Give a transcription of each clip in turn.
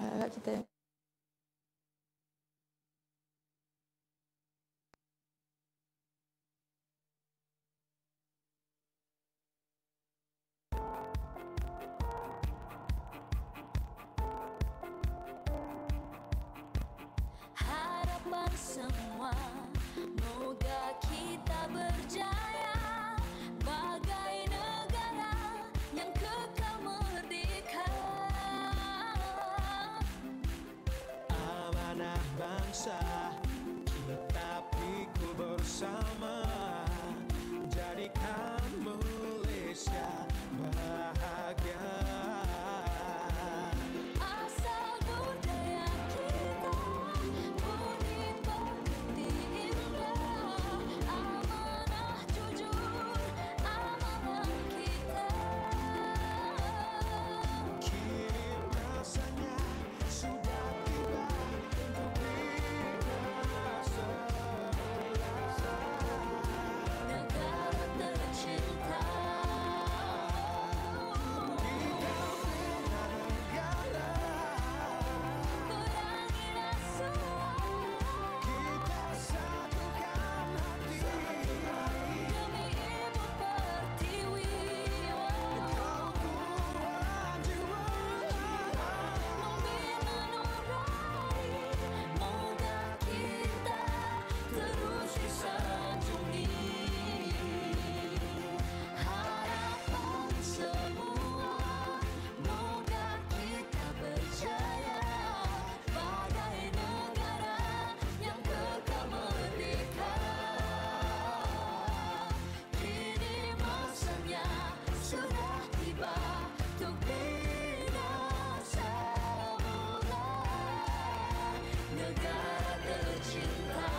kita. Harapan semua, moga kita berjaya bagai negara yang kekal merdeka. Amanah bangsa kita pikul bersama, jadikan Malaysia bahagia. Asal budaya kita, budi pekerti indah, amanah jujur, amanah kita. Kini masanya sudah tiba untuk bina sebelah. Negara tercinta, perangi rasuah Kita satukan hati, demi Ibu Pertiwi. kuat jiwa. Membina nurani, moga kita terus disanjungi. Harapan semua, moga kita berjaya bagai negara yang kekal merdeka. Kini masanya sudah tiba untuk bina semula negara tercinta.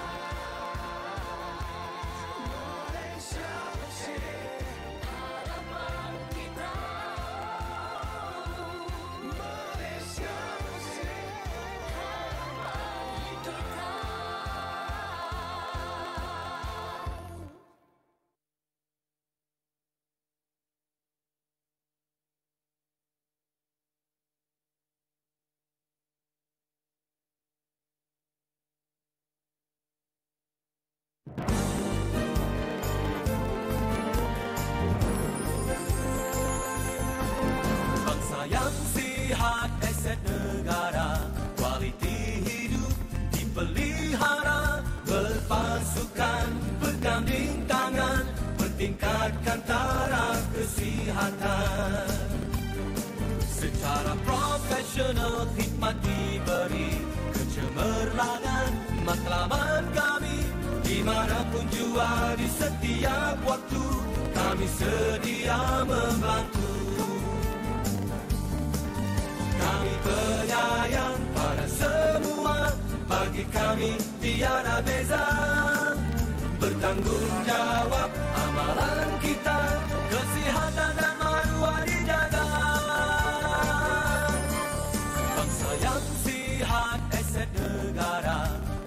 Malaysia bersih, Harapan kita, Malaysia bersih. harapan kita. Bangsa yang sihat, aset negara, kualiti hidup dipelihara, berpasukan, berganding tangan, meningkatkan taraf kesihatan. Secara profesional khidmat diberi, kecemerlangan matlamat kami, dimanapun jua di setiap waktu, kami sedia membantu. Kami penyayang pada semua, bagi kami tiada beza. Bertanggung jawab amalan kita, kesihatan dan maruah dijaga. Bangsa yang sihat, aset negara,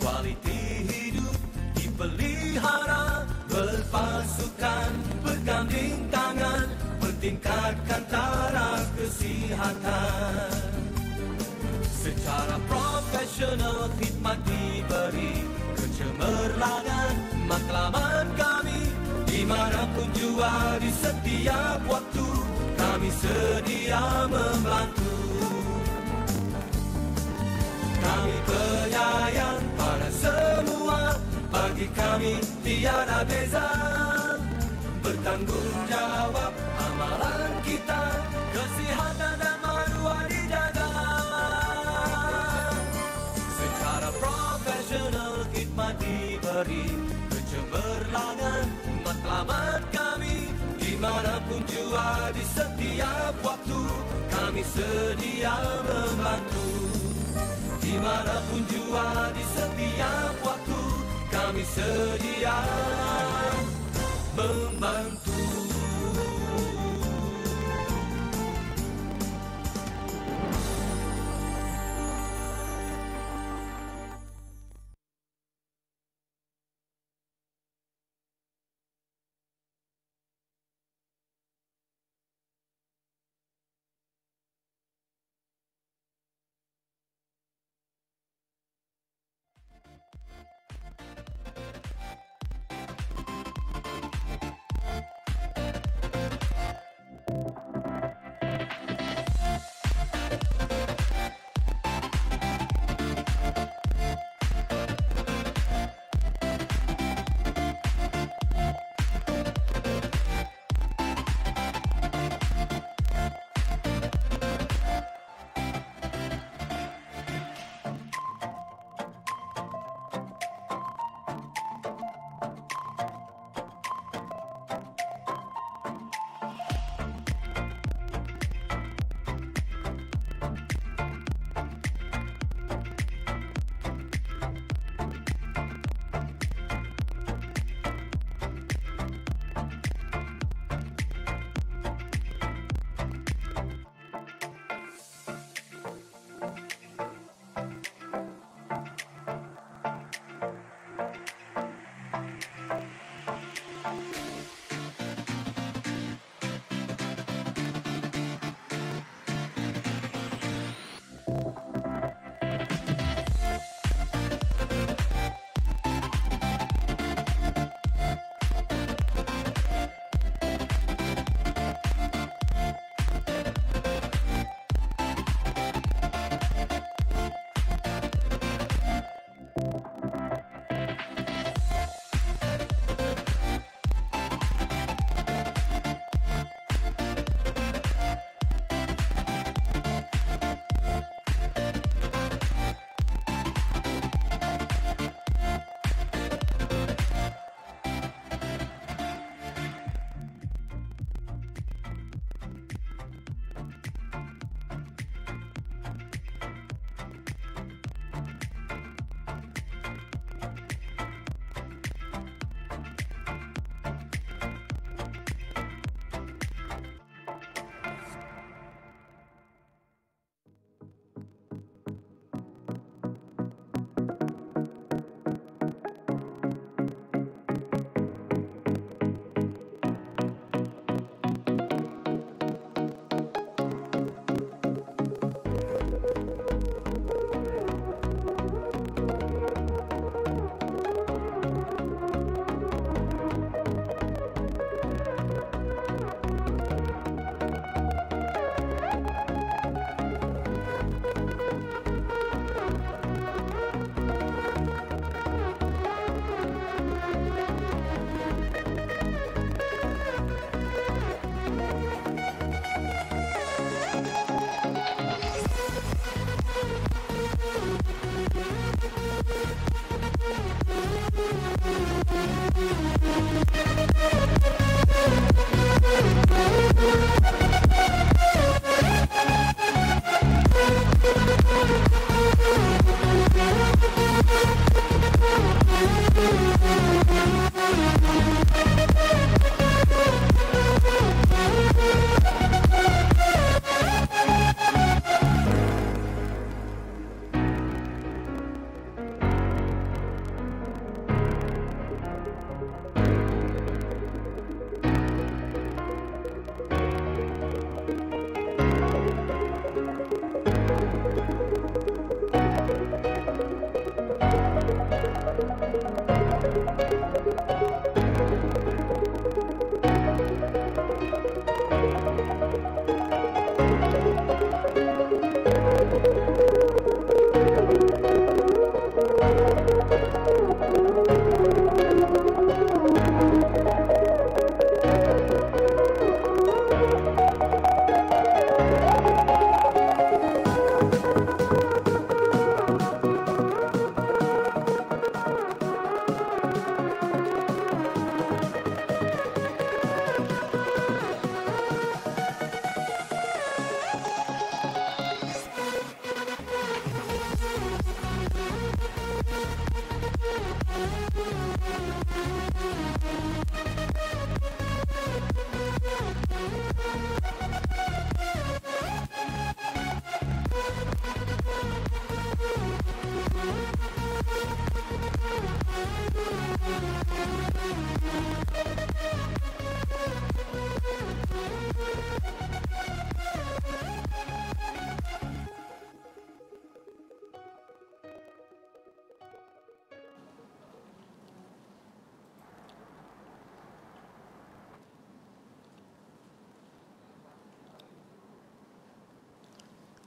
kualiti hidup dipelihara, berpasukan, berganding tangan, meningkatkan taraf kesihatan. Secara profesional khidmat diberi, kecemerlangan matlamat kami, dimanapun jua di setiap waktu, kami sedia membantu. Kami penyayang pada semua, bagi kami tiada beza. Bertanggung jawab amalan kita, kesihatan dan maruah dijaga. Secara profesional khidmat diberi, kecemerlangan matlamat kami, dimanapun jua di setiap waktu, kami sedia membantu. Dimanapun jua di setiap waktu, kami sedia membantu.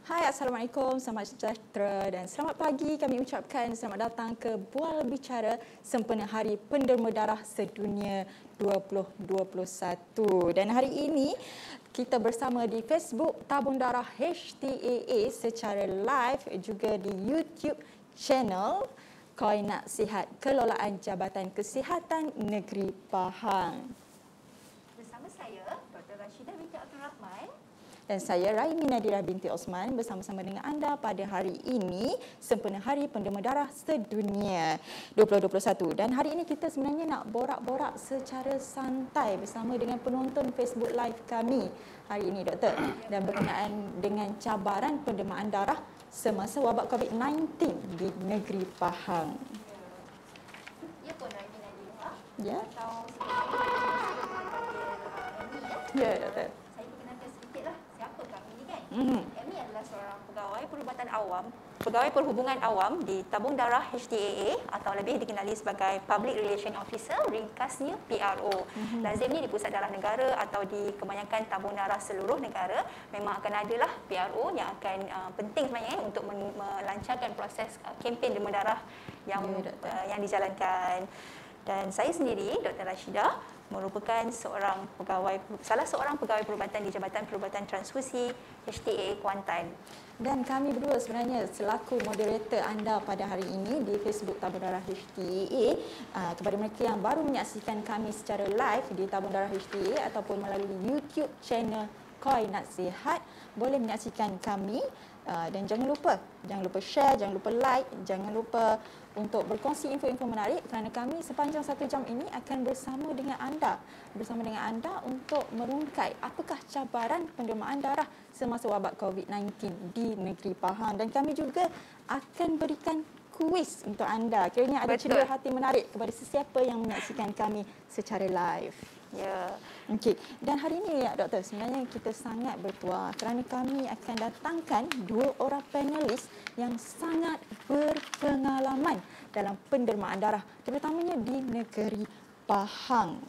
Hai, Assalamualaikum, selamat sejahtera dan selamat pagi. Kami ucapkan selamat datang ke Bual Bicara sempena Hari Penderma Darah Sedunia 2021. Dan hari ini kita bersama di Facebook Tabung Darah HTAA secara live, juga di YouTube channel Koi Nak Sihat, Kelolaan Jabatan Kesihatan Negeri Pahang. Bersama saya, Dr. Rashidah binti Abdul Rahman. Dan saya Raimi Nadira binti Osman bersama-sama dengan anda pada hari ini sempena Hari Penderma Darah Sedunia 2021. Dan hari ini kita sebenarnya nak borak-borak secara santai bersama dengan penonton Facebook Live kami hari ini, Doktor. Dan berkenaan dengan cabaran pendermaan darah semasa wabak COVID-19 di negeri Pahang. Ya pun Raimi Nadira. Ya, Atau sebelum ya, Doktor. saya perkenalkan sedikitlah siapa kami ni kan. Mhm. Kami adalah seorang pegawai perubatan awam, pegawai perhubungan awam di Tabung Darah HTAA atau lebih dikenali sebagai Public Relation Officer, ringkasnya PRO. Lazimnya di Pusat Darah Negara atau di kebanyakan tabung darah seluruh negara memang akan adalah PRO yang akan penting sebenarnya untuk melancarkan proses kempen derma darah yang Ya, Doktor. yang dijalankan. Dan saya sendiri, Dr. Rashidah, merupakan salah seorang pegawai perubatan di Jabatan Perubatan Transfusi HTAA Kuantan. Dan kami berdua sebenarnya selaku moderator anda pada hari ini di Facebook Tabung Darah HTAA. Kepada mereka yang baru menyaksikan kami secara live di Tabung Darah HTAA ataupun melalui YouTube channel Koi Nak Sihat, boleh menyaksikan kami. Dan jangan lupa share, jangan lupa like, jangan lupa untuk berkongsi info-info menarik kerana kami sepanjang 1 jam ini akan bersama dengan anda untuk merungkai apakah cabaran pendermaan darah semasa wabak COVID-19 di negeri Pahang. Dan kami juga akan berikan kuis untuk anda. Kiranya ada Betul. cedera hati menarik kepada sesiapa yang menyaksikan kami secara live. Ya. Okey, dan hari ini ya Doktor, sebenarnya kita sangat bertuah kerana kami akan datangkan 2 orang panelis yang sangat berpengalaman dalam pendermaan darah, terutamanya di negeri Pahang.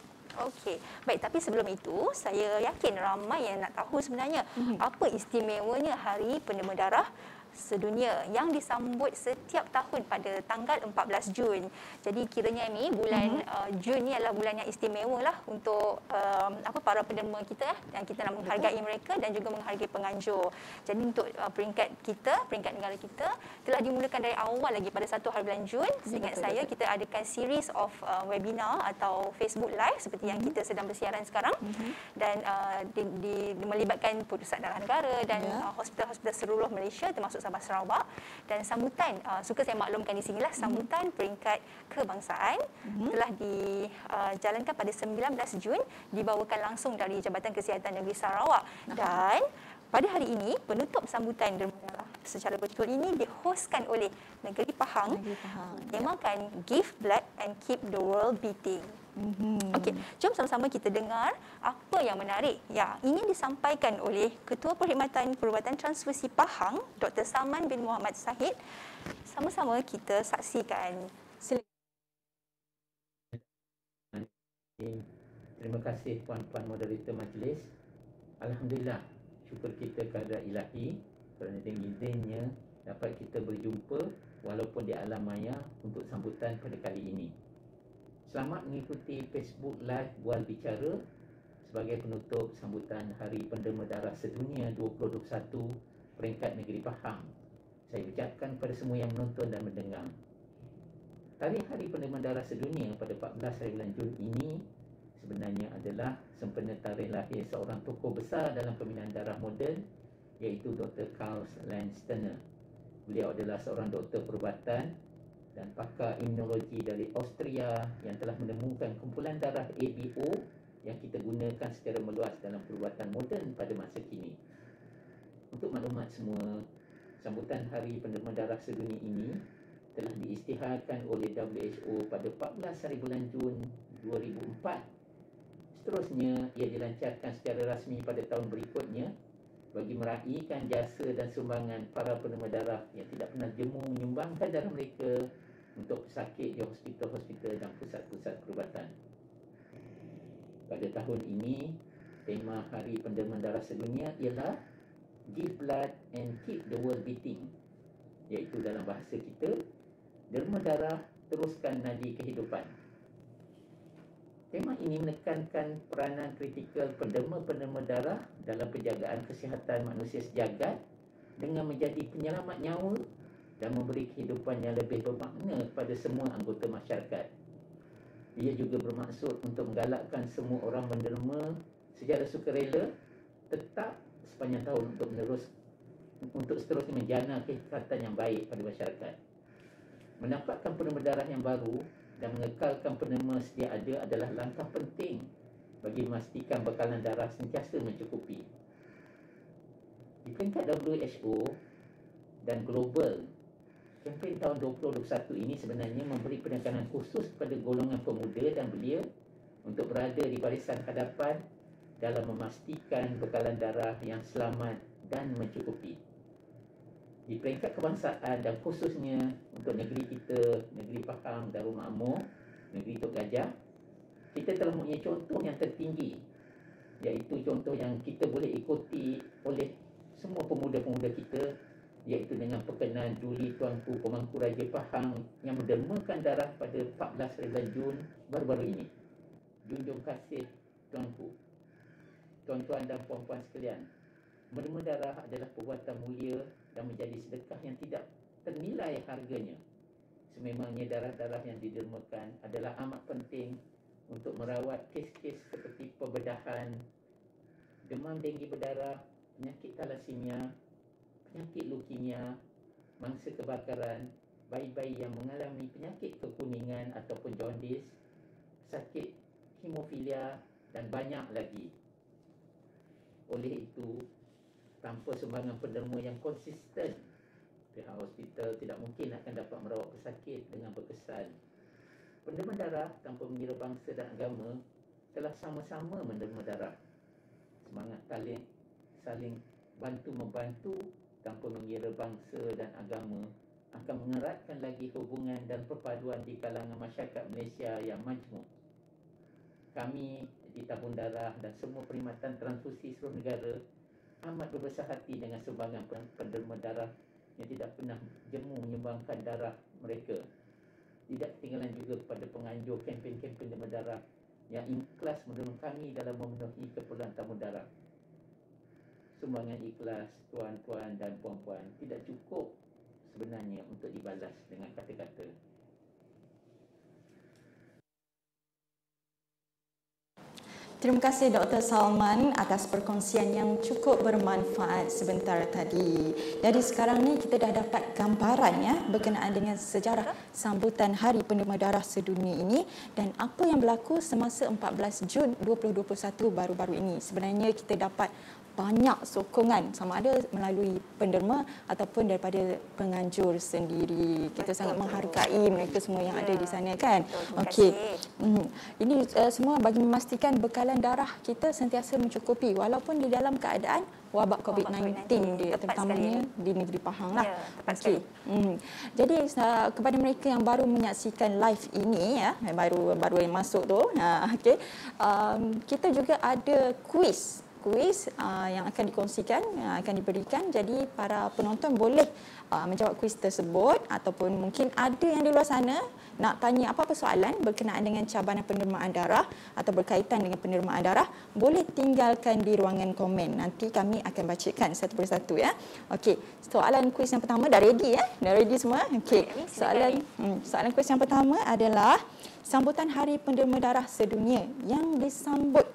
Okey. Baik, tapi sebelum itu saya yakin ramai yang nak tahu sebenarnya apa istimewanya Hari Penderma Darah Sedunia yang disambut setiap tahun pada tanggal 14 Jun. Jadi kiranya ni bulan Jun ni adalah bulan yang istimewa lah untuk para penderma kita dan kita nak menghargai mereka dan juga menghargai penganjur. Jadi untuk peringkat negara kita telah dimulakan dari awal lagi pada 1 hari bulan Jun. Seingat saya kita adakan series of webinar atau Facebook Live seperti yang kita sedang bersiaran sekarang dan melibatkan Pusat Darah Negara dan hospital-hospital seluruh Malaysia termasuk Sabah Sarawak. Dan sambutan, suka saya maklumkan di sinilah, sambutan peringkat kebangsaan telah dijalankan pada 19 Jun, dibawakan langsung dari Jabatan Kesihatan Negeri Sarawak. Dan pada hari ini, penutup sambutan derma darah secara betul ini dihostkan oleh Negeri Pahang. Temakan Give Blood and Keep the World Beating. Okey, jom sama-sama kita dengar apa yang menarik yang ingin disampaikan oleh Ketua Perkhidmatan Perubatan Transfusi Pahang, Dr. Salman bin Muhammad Sahid. Sama-sama kita saksikan. Terima kasih puan-puan moderator majlis. Alhamdulillah, syukur kita kepada ilahi kerana dengan izinnya dapat kita berjumpa walaupun di alam maya untuk sambutan pada kali ini. Selamat mengikuti Facebook Live Bual Bicara sebagai penutup sambutan Hari Penderma Darah Sedunia 2021 peringkat negeri Pahang. Saya ucapkan kepada semua yang menonton dan mendengar. Tarikh Hari Penderma Darah Sedunia pada 14 hari bulan Jun ini sebenarnya adalah sempena tarikh lahir seorang tokoh besar dalam pembinaan darah moden, iaitu Dr. Karl Landsteiner. Beliau adalah seorang doktor perubatan dan pakar imunologi dari Austria yang telah menemukan kumpulan darah ABO yang kita gunakan secara meluas dalam perubatan moden pada masa kini. Untuk maklumat semua, sambutan Hari Penderma Darah Sedunia ini telah diisytiharkan oleh WHO pada 14 hari bulan Jun 2004. Seterusnya, ia dilancarkan secara rasmi pada tahun berikutnya bagi meraihkan jasa dan sumbangan para penderma darah yang tidak pernah jemu menyumbangkan darah mereka untuk pesakit di hospital-hospital dan pusat-pusat perubatan. Pada tahun ini, tema Hari Penderma Darah Sedunia ialah Give Blood and keep the world beating. Iaitu dalam bahasa kita, derma darah teruskan nadi kehidupan. Tema ini menekankan peranan kritikal penderma-penderma darah dalam penjagaan kesihatan manusia sejagat dengan menjadi penyelamat nyawa dan memberi kehidupan yang lebih bermakna kepada semua anggota masyarakat. Ia juga bermaksud untuk menggalakkan semua orang menderma secara sukarela tetap sepanjang tahun untuk seterusnya menjana kesihatan yang baik pada masyarakat. Mendapatkan penerima darah yang baru dan mengekalkan penerima sedia ada adalah langkah penting bagi memastikan bekalan darah sentiasa mencukupi. Di peringkat WHO dan global, kempen tahun 2021 ini sebenarnya memberi penekanan khusus kepada golongan pemuda dan belia untuk berada di barisan hadapan dalam memastikan bekalan darah yang selamat dan mencukupi. Di peringkat kebangsaan dan khususnya untuk negeri kita, negeri Pahang, Darul Makmur, negeri Tok Gajah, kita telah mempunyai contoh yang tertinggi, iaitu contoh yang kita boleh ikuti oleh semua pemuda-pemuda kita, iaitu dengan perkenaan Duli Tuanku Pemangku Raja Pahang yang mendermakan darah pada 14 Jun baru-baru ini. Junjung kasih Tuanku, tuan-tuan dan puan-puan sekalian, menderma darah adalah perbuatan mulia dan menjadi sedekah yang tidak ternilai harganya. Sememangnya darah-darah yang didermakan adalah amat penting untuk merawat kes-kes seperti pembedahan, demam denggi berdarah, penyakit thalassemia, penyakit leukemia, mangsa kebakaran, bayi-bayi yang mengalami penyakit kekuningan ataupun jaundice, sakit hemofilia dan banyak lagi. Oleh itu, tanpa sumbangan penderma yang konsisten, pihak hospital tidak mungkin akan dapat merawat pesakit dengan berkesan. Penderma darah tanpa mengira bangsa dan agama telah sama-sama menderma darah. Semangat saling bantu-membantu tanpa mengira bangsa dan agama akan mengeratkan lagi hubungan dan perpaduan di kalangan masyarakat Malaysia yang majmuk. Kami di Tabung Darah dan semua perkhidmatan transfusi seluruh negara amat berbesar hati dengan sumbangan penderma darah yang tidak pernah jemu menyumbangkan darah mereka. Tidak ketinggalan juga kepada penganjur kempen-kempen derma darah yang ikhlas menolong kami dalam memenuhi keperluan tabung darah. Sumbangan ikhlas tuan-tuan dan puan-puan tidak cukup sebenarnya untuk dibalas dengan kata-kata. Terima kasih Dr. Salman atas perkongsian yang cukup bermanfaat sebentar tadi. Jadi sekarang ni kita dah dapat gambaran ya berkenaan dengan sejarah sambutan Hari Penderma Darah Sedunia ini dan apa yang berlaku semasa 14 Jun 2021 baru-baru ini. Sebenarnya kita dapat banyak sokongan sama ada melalui penderma ataupun daripada penganjur sendiri. Kita sangat menghargai mereka semua yang ada di sana kan. Okey. Ini semua bagi memastikan bekalan darah kita sentiasa mencukupi walaupun di dalam keadaan wabak COVID-19 dia terutamanya di negeri Pahang lah. Okey. Jadi kepada mereka yang baru menyaksikan live ini ya, baru yang masuk tu, okey. Kita juga ada kuis yang akan dikongsikan, akan diberikan. Jadi para penonton boleh menjawab kuis tersebut ataupun mungkin ada yang di luar sana nak tanya apa-apa soalan berkenaan dengan cabaran pendermaan darah atau berkaitan dengan pendermaan darah, boleh tinggalkan di ruangan komen. Nanti kami akan bacakan satu persatu ya. Okey, soalan kuis yang pertama dah ready ya? Dah ready semua? Okey. Soalan kuis yang pertama adalah sambutan Hari Penderma Darah Sedunia yang disambut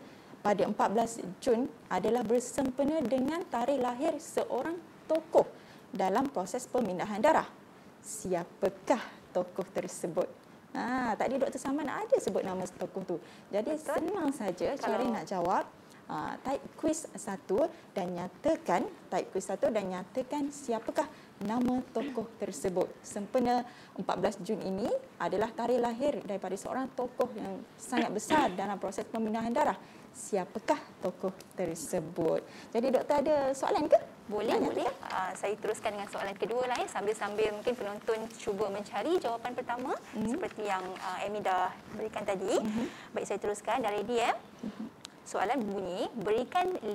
pada 14 Jun adalah bersempena dengan tarikh lahir seorang tokoh dalam proses pemindahan darah. Siapakah tokoh tersebut? Tadi Dr. Salman ada sebut nama tokoh tu. Jadi senang saja cara nak jawab. Type quiz 1 dan nyatakan siapakah nama tokoh tersebut. Sempena 14 Jun ini adalah tarikh lahir daripada seorang tokoh yang sangat besar dalam proses pemindahan darah. Siapakah tokoh tersebut? Jadi doktor ada soalan ke? Boleh. Saya teruskan dengan soalan kedua lah ya. Sambil-sambil mungkin penonton cuba mencari jawapan pertama seperti yang Amy dah berikan tadi. Baik, saya teruskan. Dah ready ya? Soalan berbunyi, berikan 5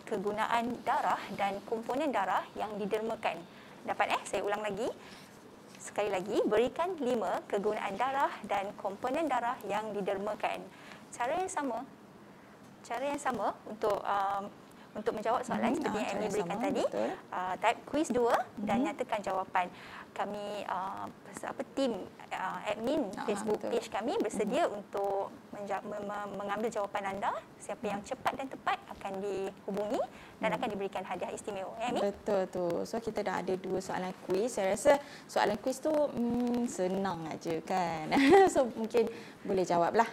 kegunaan darah dan komponen darah yang didermakan. Dapat Saya ulang lagi. Sekali lagi, berikan 5 kegunaan darah dan komponen darah yang didermakan. Cara yang sama untuk menjawab soalan seperti yang Amy berikan tadi. Type quiz 2 dan nyatakan jawapan. Kami tim admin Facebook page kami bersedia untuk mengambil jawapan anda. Siapa yang cepat dan tepat akan dihubungi dan akan diberikan hadiah istimewa. Amy? Betul tu. So kita dah ada 2 soalan kuis. Saya rasa soalan kuis tu senang aja kan. So mungkin boleh jawablah.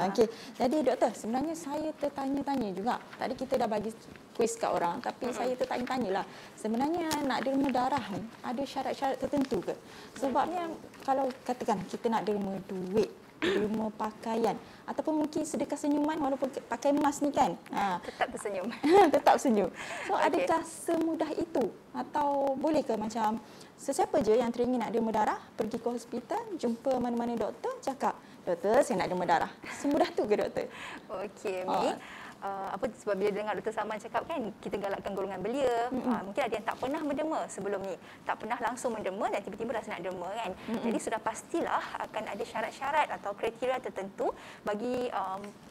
Okey. Jadi doktor, sebenarnya saya tertanya-tanya juga. Tadi kita dah bagi kuis kat orang, tapi saya tertanya-tanyalah. Sebenarnya nak derma darah ni ada syarat-syarat tertentu ke? Sebabnya kalau katakan kita nak derma duit, derma pakaian ataupun mungkin sedekah senyuman walaupun pakai emas ni kan. Tetap tersenyum. Tetap senyum. So adakah semudah itu atau boleh ke macam sesiapa je yang teringin nak derma darah pergi ke hospital, jumpa mana-mana doktor, cakap, "Doktor, saya nak derma darah." Semudah tu ke doktor? Okey, Mi. Sebab bila dengar Dr. Salman cakap kan, kita galakkan golongan belia. Mungkin ada yang tak pernah menderma sebelum ni, tak pernah langsung menderma dan tiba-tiba rasa nak derma kan. Jadi sudah pastilah akan ada syarat-syarat atau kriteria tertentu bagi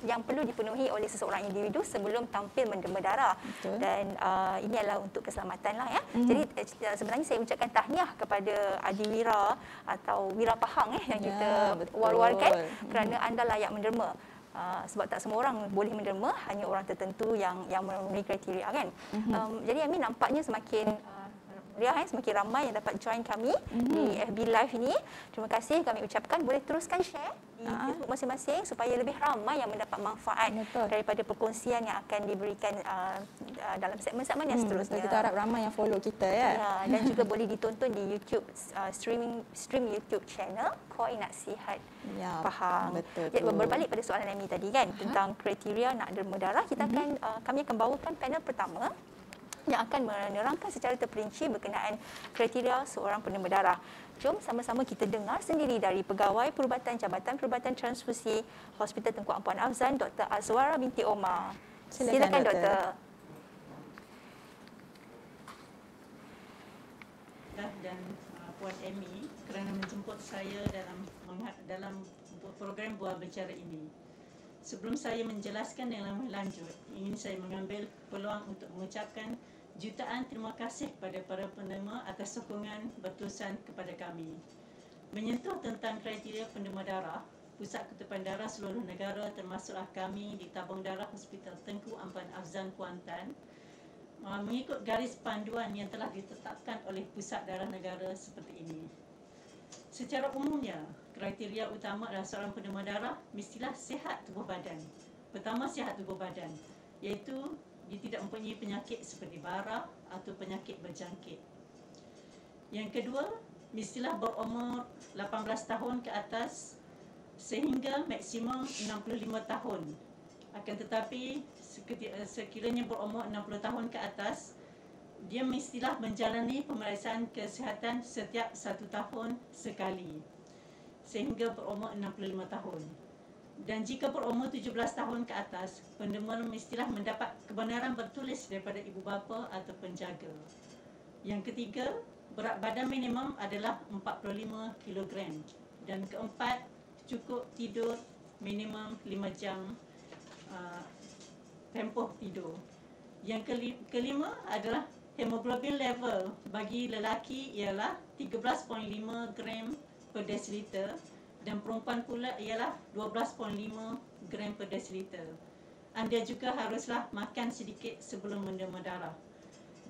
yang perlu dipenuhi oleh seseorang individu sebelum tampil menderma darah. Betul. Dan ini adalah untuk keselamatan lah ya. Jadi sebenarnya saya ucapkan tahniah kepada Adiwira atau Wira Pahang yang kita war-warkan kerana anda layak menderma. Sebab tak semua orang boleh menderma, hanya orang tertentu yang memenuhi kriteria kan. Jadi Amin nampaknya semakin semakin ramai yang dapat join kami di FB Live ini. Terima kasih kami ucapkan. Boleh teruskan share di Facebook masing-masing supaya lebih ramai yang mendapat manfaat daripada perkongsian yang akan diberikan dalam segmen-segmen yang seterusnya. Kita harap ramai yang follow kita ya. Dan juga boleh ditonton di YouTube stream YouTube channel Koi Nak Sihat Pahang. Betul. Berbalik pada soalan Amy tadi kan tentang kriteria nak derma darah, kami akan bawakan panel pertama yang akan menerangkan secara terperinci berkenaan kriteria seorang penerima darah. Jom sama-sama kita dengar sendiri dari Pegawai Perubatan Jabatan Perubatan Transfusi Hospital Tengku Ampuan Afzan, Dr. Azwara binti Omar. Silakan Doktor. Dan Puan Amy kerana menjemput saya dalam program Buah Bicara ini. Sebelum saya menjelaskan yang lebih lanjut, ingin saya mengambil peluang untuk mengucapkan jutaan terima kasih kepada para penerima atas sokongan berterusan kepada kami. Menyentuh tentang kriteria penerima darah, Pusat Ketupan Darah seluruh negara termasuklah kami di Tabung Darah Hospital Tengku Ampuan Afzan Kuantan mengikut garis panduan yang telah ditetapkan oleh Pusat Darah Negara seperti ini. Secara umumnya, kriteria utama adalah seorang penerima darah mestilah sihat tubuh badan. Pertama, sihat tubuh badan, iaitu dia tidak mempunyai penyakit seperti bara atau penyakit berjangkit. Yang kedua, mestilah berumur 18 tahun ke atas sehingga maksimum 65 tahun. Akan tetapi sekiranya berumur 60 tahun ke atas, dia mestilah menjalani pemeriksaan kesihatan setiap 1 tahun sekali sehingga berumur 65 tahun. Dan jika berumur 17 tahun ke atas, penerima mestilah mendapat kebenaran bertulis daripada ibu bapa atau penjaga. Yang ketiga, berat badan minimum adalah 45 kg. Dan keempat, cukup tidur minimum 5 jam tempoh tidur. Yang kelima adalah hemoglobin level bagi lelaki ialah 13.5 gram per desiliter dan perempuan pula ialah 12.5 gram per desiliter. Anda juga haruslah makan sedikit sebelum menderma darah.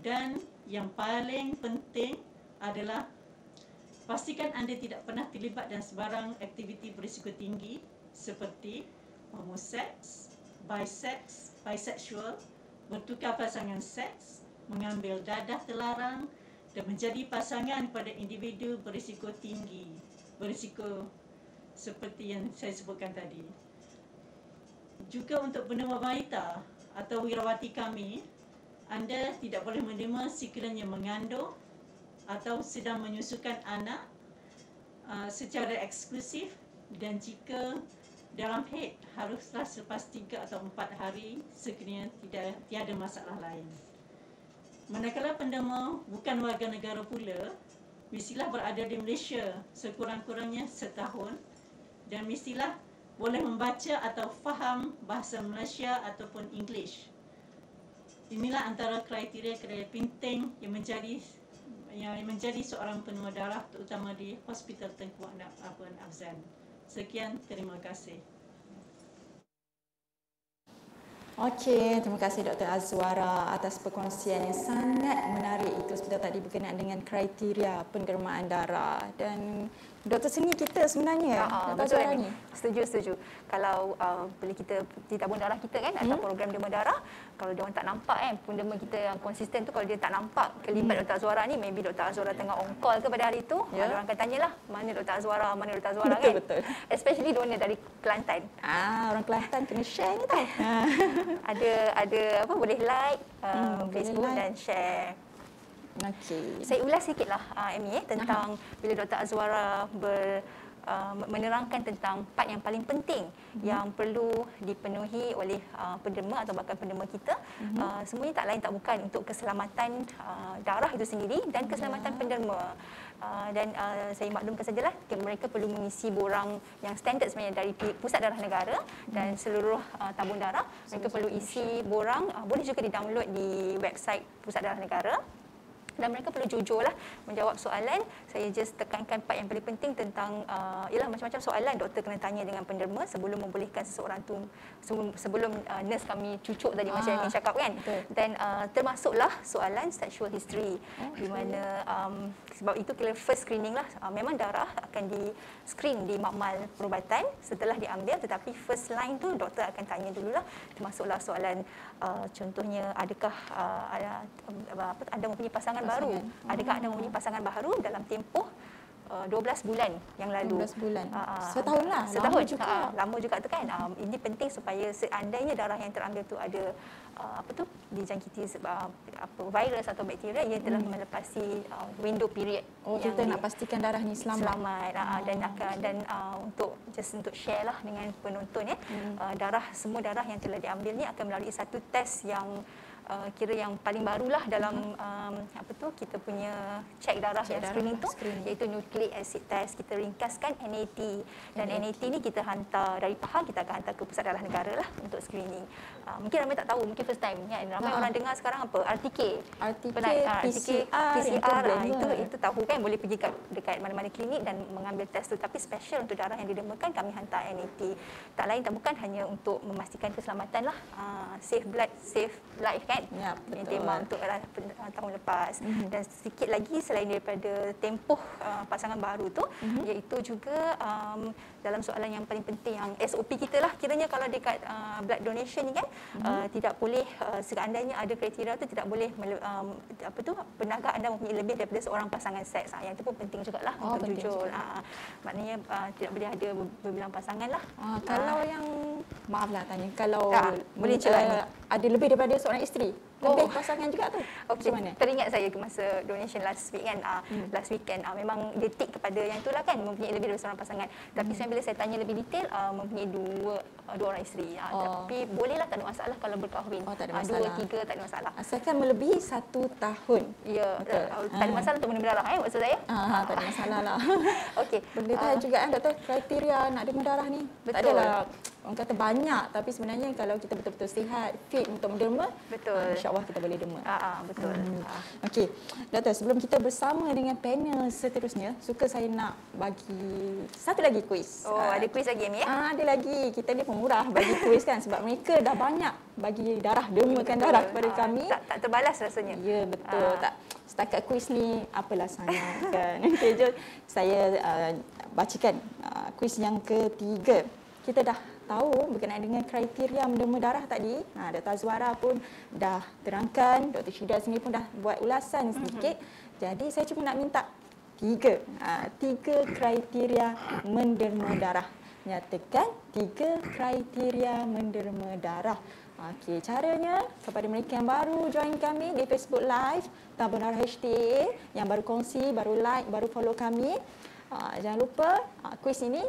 Dan yang paling penting adalah pastikan anda tidak pernah terlibat dalam sebarang aktiviti berisiko tinggi seperti homoseks, bisexual, bertukar pasangan seks, mengambil dadah terlarang dan menjadi pasangan pada individu berisiko tinggi, berisiko seperti yang saya sebutkan tadi. Juga untuk penerima wanita atau wirawati kami, anda tidak boleh menerima sekiranya mengandung atau sedang menyusukan anak secara eksklusif, dan jika dalam haid haruslah selepas 3 atau 4 hari sekiranya tiada masalah lain. Manakala penderma bukan warga negara pula, mestilah berada di Malaysia sekurang-kurangnya setahun dan mestilah boleh membaca atau faham bahasa Malaysia ataupun English. Inilah antara kriteria penting yang menjadi seorang penerima darah terutama di Hospital Tengku Afzan. Sekian, terima kasih. Okey, terima kasih Dr. Azwara atas perkongsian yang sangat menarik itu sebentar tadi berkenaan dengan kriteria pendermaan darah. Dan Dr. Seni kita sebenarnya, Dr. Azwara ni. Setuju. Kalau bila kita di tabung darah kita kan atau program derma darah, kalau dia orang tak nampak kan penderma kita yang konsisten tu, kalau dia tak nampak kelibat Dr. Azwara ni, maybe Dr. Azwara tengah on call ke pada hari tu, ada orang akan tanyalah mana Dr. Azwara kan. Betul. Especially donor dari Kelantan. Orang Kelantan kena share ni tau. Ada apa, boleh like Facebook like dan share. Okey. Saya ulas sikitlah Amy tentang bila Dr. Azwara menerangkan tentang part yang paling penting yang perlu dipenuhi oleh penderma atau bahkan penderma kita. Semuanya tak lain tak bukan untuk keselamatan darah itu sendiri dan keselamatan penderma. Dan saya maklumkan sajalah mereka perlu mengisi borang yang standard sebenarnya dari Pusat Darah Negara dan seluruh tabung darah. Mereka perlu isi borang, boleh juga di-download di website Pusat Darah Negara. Dan mereka perlu jujurlah menjawab soalan. Saya just tekankan part yang paling penting tentang ialah macam-macam soalan doktor kena tanya dengan penderma sebelum membolehkan seseorang tu, sebelum nurse kami cucuk tadi macam yang cakap kan. Betul. Dan termasuklah soalan sexual history di mana sebab itu kira first screening lah. Memang darah akan di screen di makmal perubatan setelah diambil, tetapi first line tu doktor akan tanya dululah. Termasuklah soalan contohnya adakah anda mempunyai pasangan baru. Adakah anda mempunyai pasangan baru dalam tempoh 12 bulan yang lalu. 12 bulan. Setahun lah. Setahun Lama juga. Lama juga tu kan. Ini penting supaya seandainya darah yang terambil tu ada dijangkiti virus atau bakteria, ia telah melepasi window period. Kita nak pastikan darah ni selamat. Dan untuk share lah dengan penonton darah, semua darah yang telah diambil ni akan melalui satu test yang kira yang paling barulah dalam kita punya cek darah yang screening tu, iaitu nucleic acid test. Kita ringkaskan NAT, dan NAT ni kita hantar dari Pahang, kita akan hantar ke Pusat Darah Negara lah untuk screening. Mungkin ramai tak tahu, mungkin first time kan. Ramai orang dengar sekarang apa RTK, PCR itu tahu kan, boleh pergi dekat mana-mana klinik dan mengambil test tu. Tapi special untuk darah yang didermakan, kami hantar NAT. Tak lain tak bukan hanya untuk memastikan keselamatan lah, save blood, save life kan. Ya, Yang tema untuk tahun lepas. Dan sedikit lagi selain daripada tempoh pasangan baru tu, iaitu juga dalam soalan yang paling penting yang SOP kita lah, kiranya kalau dekat blood donation ni kan, tidak boleh seandainya ada kriteria tu, tidak boleh penagak anda mempunyai lebih daripada seorang pasangan seks. Yang itu pun penting jugalah untuk jujur. Maknanya tidak boleh ada berbilang pasangan lah. Kalau yang maaflah tanya, kalau boleh cerita ada lebih daripada seorang isteri, lebih pasangan juga tu. Okey, Macam mana? teringat saya ke masa donation last week kan, last weekend memang dia tick kepada yang itulah kan, mempunyai lebih dari seorang pasangan. Tapi bila saya tanya lebih detail, mempunyai dua orang isteri. Tapi bolehlah, tak ada masalah kalau berkahwin. Tak ada masalah. 2, 3 tak ada masalah. Asalkan melebihi 1 tahun. Ya, tak ada masalah untuk menerima darah maksud saya. Tak ada masalah lah. Okey. Boleh tahu juga kan doktor, kriteria nak derma darah ni. Betul. Tak adalah orang kata banyak, tapi sebenarnya kalau kita betul-betul sihat, fit untuk menderma, insya-Allah kita boleh derma. Betul. Okey. Doktor, sebelum kita bersama dengan panel seterusnya, suka saya nak bagi satu lagi kuis. Ada kuis lagi Amy ya? Ada lagi. Kita ni pemurah bagi kuis kan, sebab mereka dah banyak bagi darah, dermakan darah kepada kami. Tak terbalas rasanya. Ya, betul. Tak setakat kuis ni apalah sangat kan. Okey, jom saya bacakan kuis yang ketiga. Kita dah tahu berkenaan dengan kriteria menderma darah tadi. Dr. Azwara pun dah terangkan, Dr. Syida sendiri pun dah buat ulasan sedikit. Jadi saya cuma nak minta tiga kriteria menderma darah. Nyatakan 3 kriteria menderma darah. Okey, caranya kepada mereka yang baru join kami di Facebook Live Tabung Darah HTA, yang baru kongsi, baru like, baru follow kami, Jangan lupa kuis ini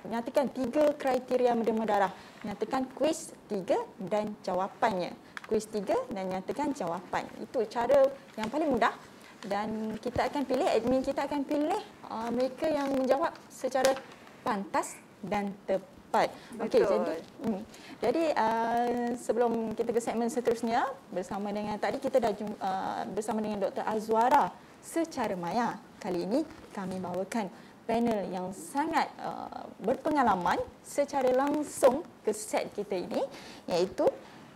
nyatakan 3 kriteria demam darah. Nyatakan kuis 3 dan jawapannya. Kuis 3 dan nyatakan jawapan. Itu cara yang paling mudah. Dan kita akan pilih, admin kita akan pilih mereka yang menjawab secara pantas dan tepat. Okey, jadi sebelum kita ke segmen seterusnya bersama dengan tadi kita dah bersama dengan Dr. Azwara secara maya. Kali ini kami bawakan panel yang sangat berpengalaman secara langsung ke set kita ini, iaitu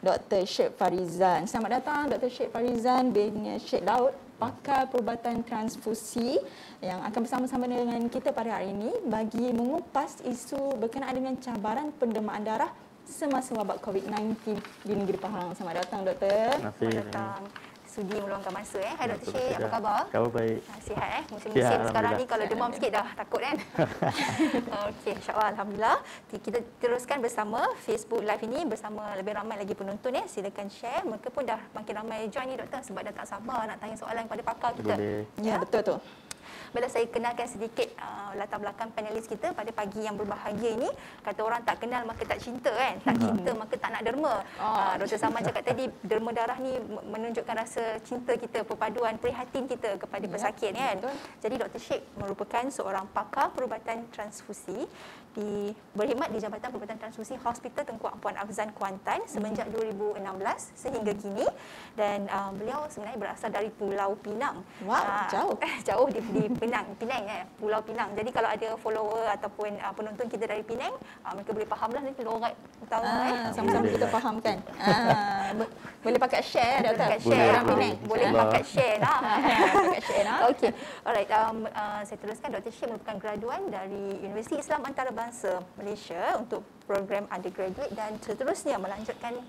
Dr. Syed Farizan. Selamat datang Dr. Syed Farizan bin Syed Daud, pakar perubatan transfusi yang akan bersama-sama dengan kita pada hari ini bagi mengupas isu berkenaan dengan cabaran pendermaan darah semasa wabak COVID-19 di negeri Pahang. Selamat datang Doktor. Selamat datang. Sudi meluangkan masa. Hai Dr. Syed, apa khabar? Khabar baik. Sihat Musim-musim sekarang ni kalau demam sikit dah takut kan? Okey, insya-Allah alhamdulillah. Kita teruskan bersama Facebook Live ini bersama lebih ramai lagi penonton ya. Silakan share. Mereka pun dah makin ramai join ni Doktor sebab dah tak sabar nak tanya soalan kepada pakar kita. Boleh. Ya, betul tu. Bila saya kenalkan sedikit latar belakang panelis kita pada pagi yang berbahagia ini, kata orang tak kenal maka tak cinta kan, tak cinta maka tak nak derma. Dr. Saman cakap tadi derma darah ni menunjukkan rasa cinta kita, perpaduan prihatin kita kepada pesakit kan. Jadi Dr. Syed merupakan seorang pakar perubatan transfusi berkhidmat di Jabatan Perubatan Transfusi Hospital Tengku Ampuan Afzan Kuantan semenjak 2016 sehingga kini, dan beliau sebenarnya berasal dari Pulau Pinang. Wow, jauh. Jauh di Penang Pulau Pinang. Jadi kalau ada follower ataupun penonton kita dari Penang, mereka boleh fahamlah nanti lorat utara Sama-sama kita faham kan. Boleh pakai share Doktor. Pakai share orang Penang. Boleh InsyaAllah. pakai share lah. Pakai share lah. Okey. Alright, saya teruskan. Dr. Syed merupakan graduan dari Universiti Islam Antarabangsa Malaysia untuk program undergraduate dan seterusnya melanjutkan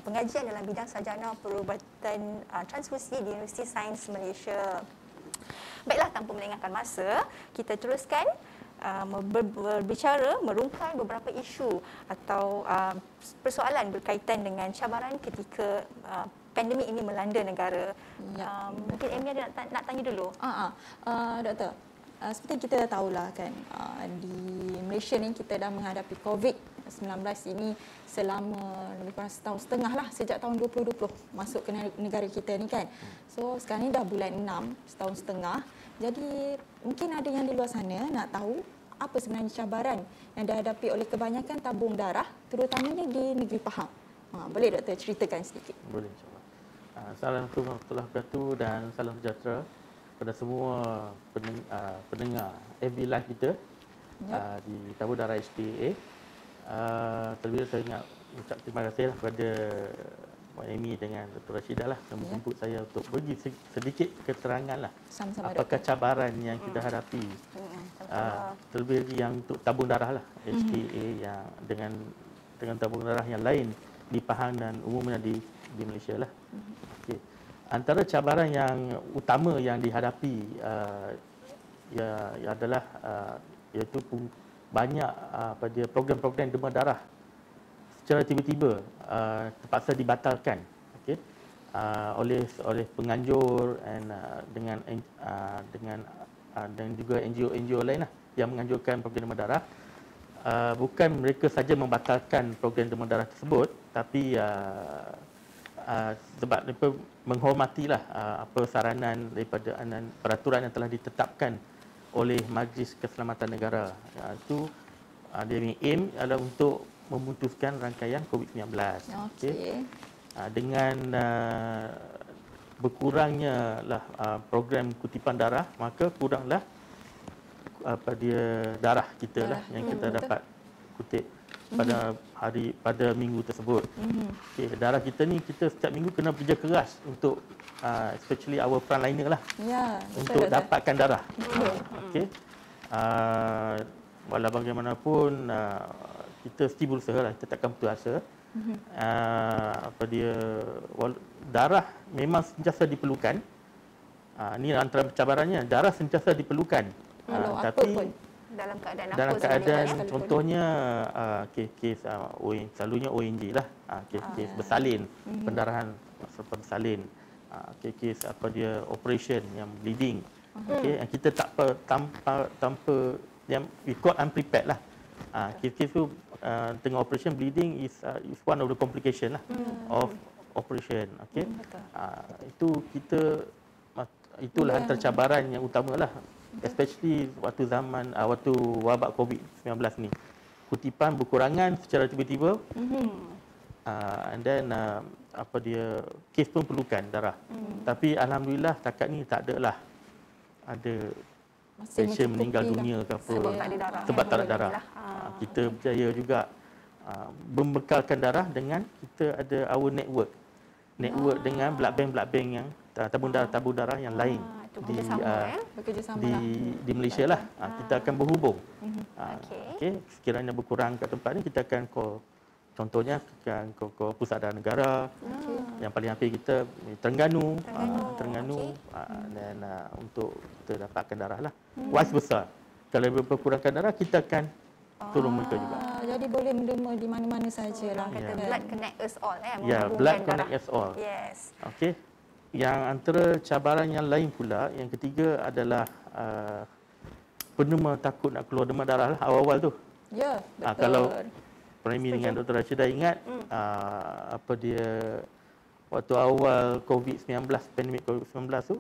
pengajian dalam bidang sarjana perubatan transfusi di Universiti Sains Malaysia. Baiklah, tanpa melengahkan masa, kita teruskan berbicara, merungkai beberapa isu atau persoalan berkaitan dengan cabaran ketika pandemik ini melanda negara. Mungkin Amy ada nak tanya dulu. Doktor, seperti kita tahulah kan, di Malaysia ni kita dah menghadapi COVID-19 ini selama lebih kurang setahun setengah lah, sejak tahun 2020 masuk ke negara kita ni kan. So sekarang ni dah bulan 6, setahun setengah. Jadi mungkin ada yang di luar sana nak tahu apa sebenarnya cabaran yang dihadapi oleh kebanyakan tabung darah, terutamanya di negeri Pahang. Boleh Doktor ceritakan sedikit? Boleh, insyaAllah. Assalamualaikum warahmatullahi wabarakatuh dan salam sejahtera kepada semua pendengar FB Live kita di Tabung Darah HTA. Terlebih saya nak ucap terima kasih kepada Puan Amy dengan Dr. Rashidah lah yang menjemput saya untuk bagi sedikit keterangan lah Sama-sama, apakah cabaran yang kita hadapi. Terlebih lagi yang untuk tabung darah lah, HTA yang dengan tabung darah yang lain di Pahang dan umumnya di Malaysia lah. Okay. Antara cabaran yang utama yang dihadapi adalah iaitu banyak program-program demam darah secara tiba-tiba terpaksa dibatalkan, okay, oleh penganjur dan juga NGO lain lah yang menganjurkan program demam darah. Bukan mereka saja membatalkan program demam darah tersebut, tapi sebab mereka menghormatilah apa saranan daripada peraturan yang telah ditetapkan oleh Majlis Keselamatan Negara. Itu dia punya aim adalah untuk memutuskan rangkaian COVID-19. Okay. Dengan berkurangnya lah program kutipan darah, maka kuranglah darah kita lah yang kita dapat kutip pada minggu tersebut. Okay, darah kita ni kita setiap minggu kena bekerja keras untuk especially our frontliner lah untuk dapatkan darah. Okey. Walau bagaimanapun kita mesti berusaha lah, kita takkan putus asa. Darah memang sentiasa diperlukan. Ini antara cabarannya, darah sentiasa diperlukan. Tapi dalam keadaan contohnya kes selalunya ONG lah, kes bersalin, pendarahan bersalin, kes operation yang bleeding, Okey, kita tanpa yang we call unprepared lah. Kes tu tengah operation, bleeding is one of the complication lah of operation. Okey. Itulah antara cabaran yang utama lah, especially waktu waktu wabak COVID-19 ni. Kutipan berkurangan secara tiba-tiba. And then kes pun perlukan darah. Tapi alhamdulillah setakat ni tak ada pasien meninggal dunia ke apa sebab tak ada darah. Kita berjaya juga membekalkan darah dengan kita ada our network dengan blood bank yang tabung darah yang lain di Malaysia lah. Kita akan berhubung. Okey, sekiranya berkurang kat tempat ni kita akan call. Contohnya akan call Pusat Darah Negara. Yang paling hampir kita Terengganu. Dan untuk kita dapatkan darah lah. Vice versa. Kalau berkurangkan darah kita akan tolong mereka juga. Jadi boleh menerima di mana-mana saja lah. Kata blood connect us all. Blood connect us all. Yes. Okey. Yang antara cabaran yang lain pula, yang ketiga adalah penerima takut nak keluar demam darah lah awal-awal tu. Ya, betul. Kalau Premi dengan Dr. Rashida ingat waktu awal COVID-19, pandemik COVID-19 tu,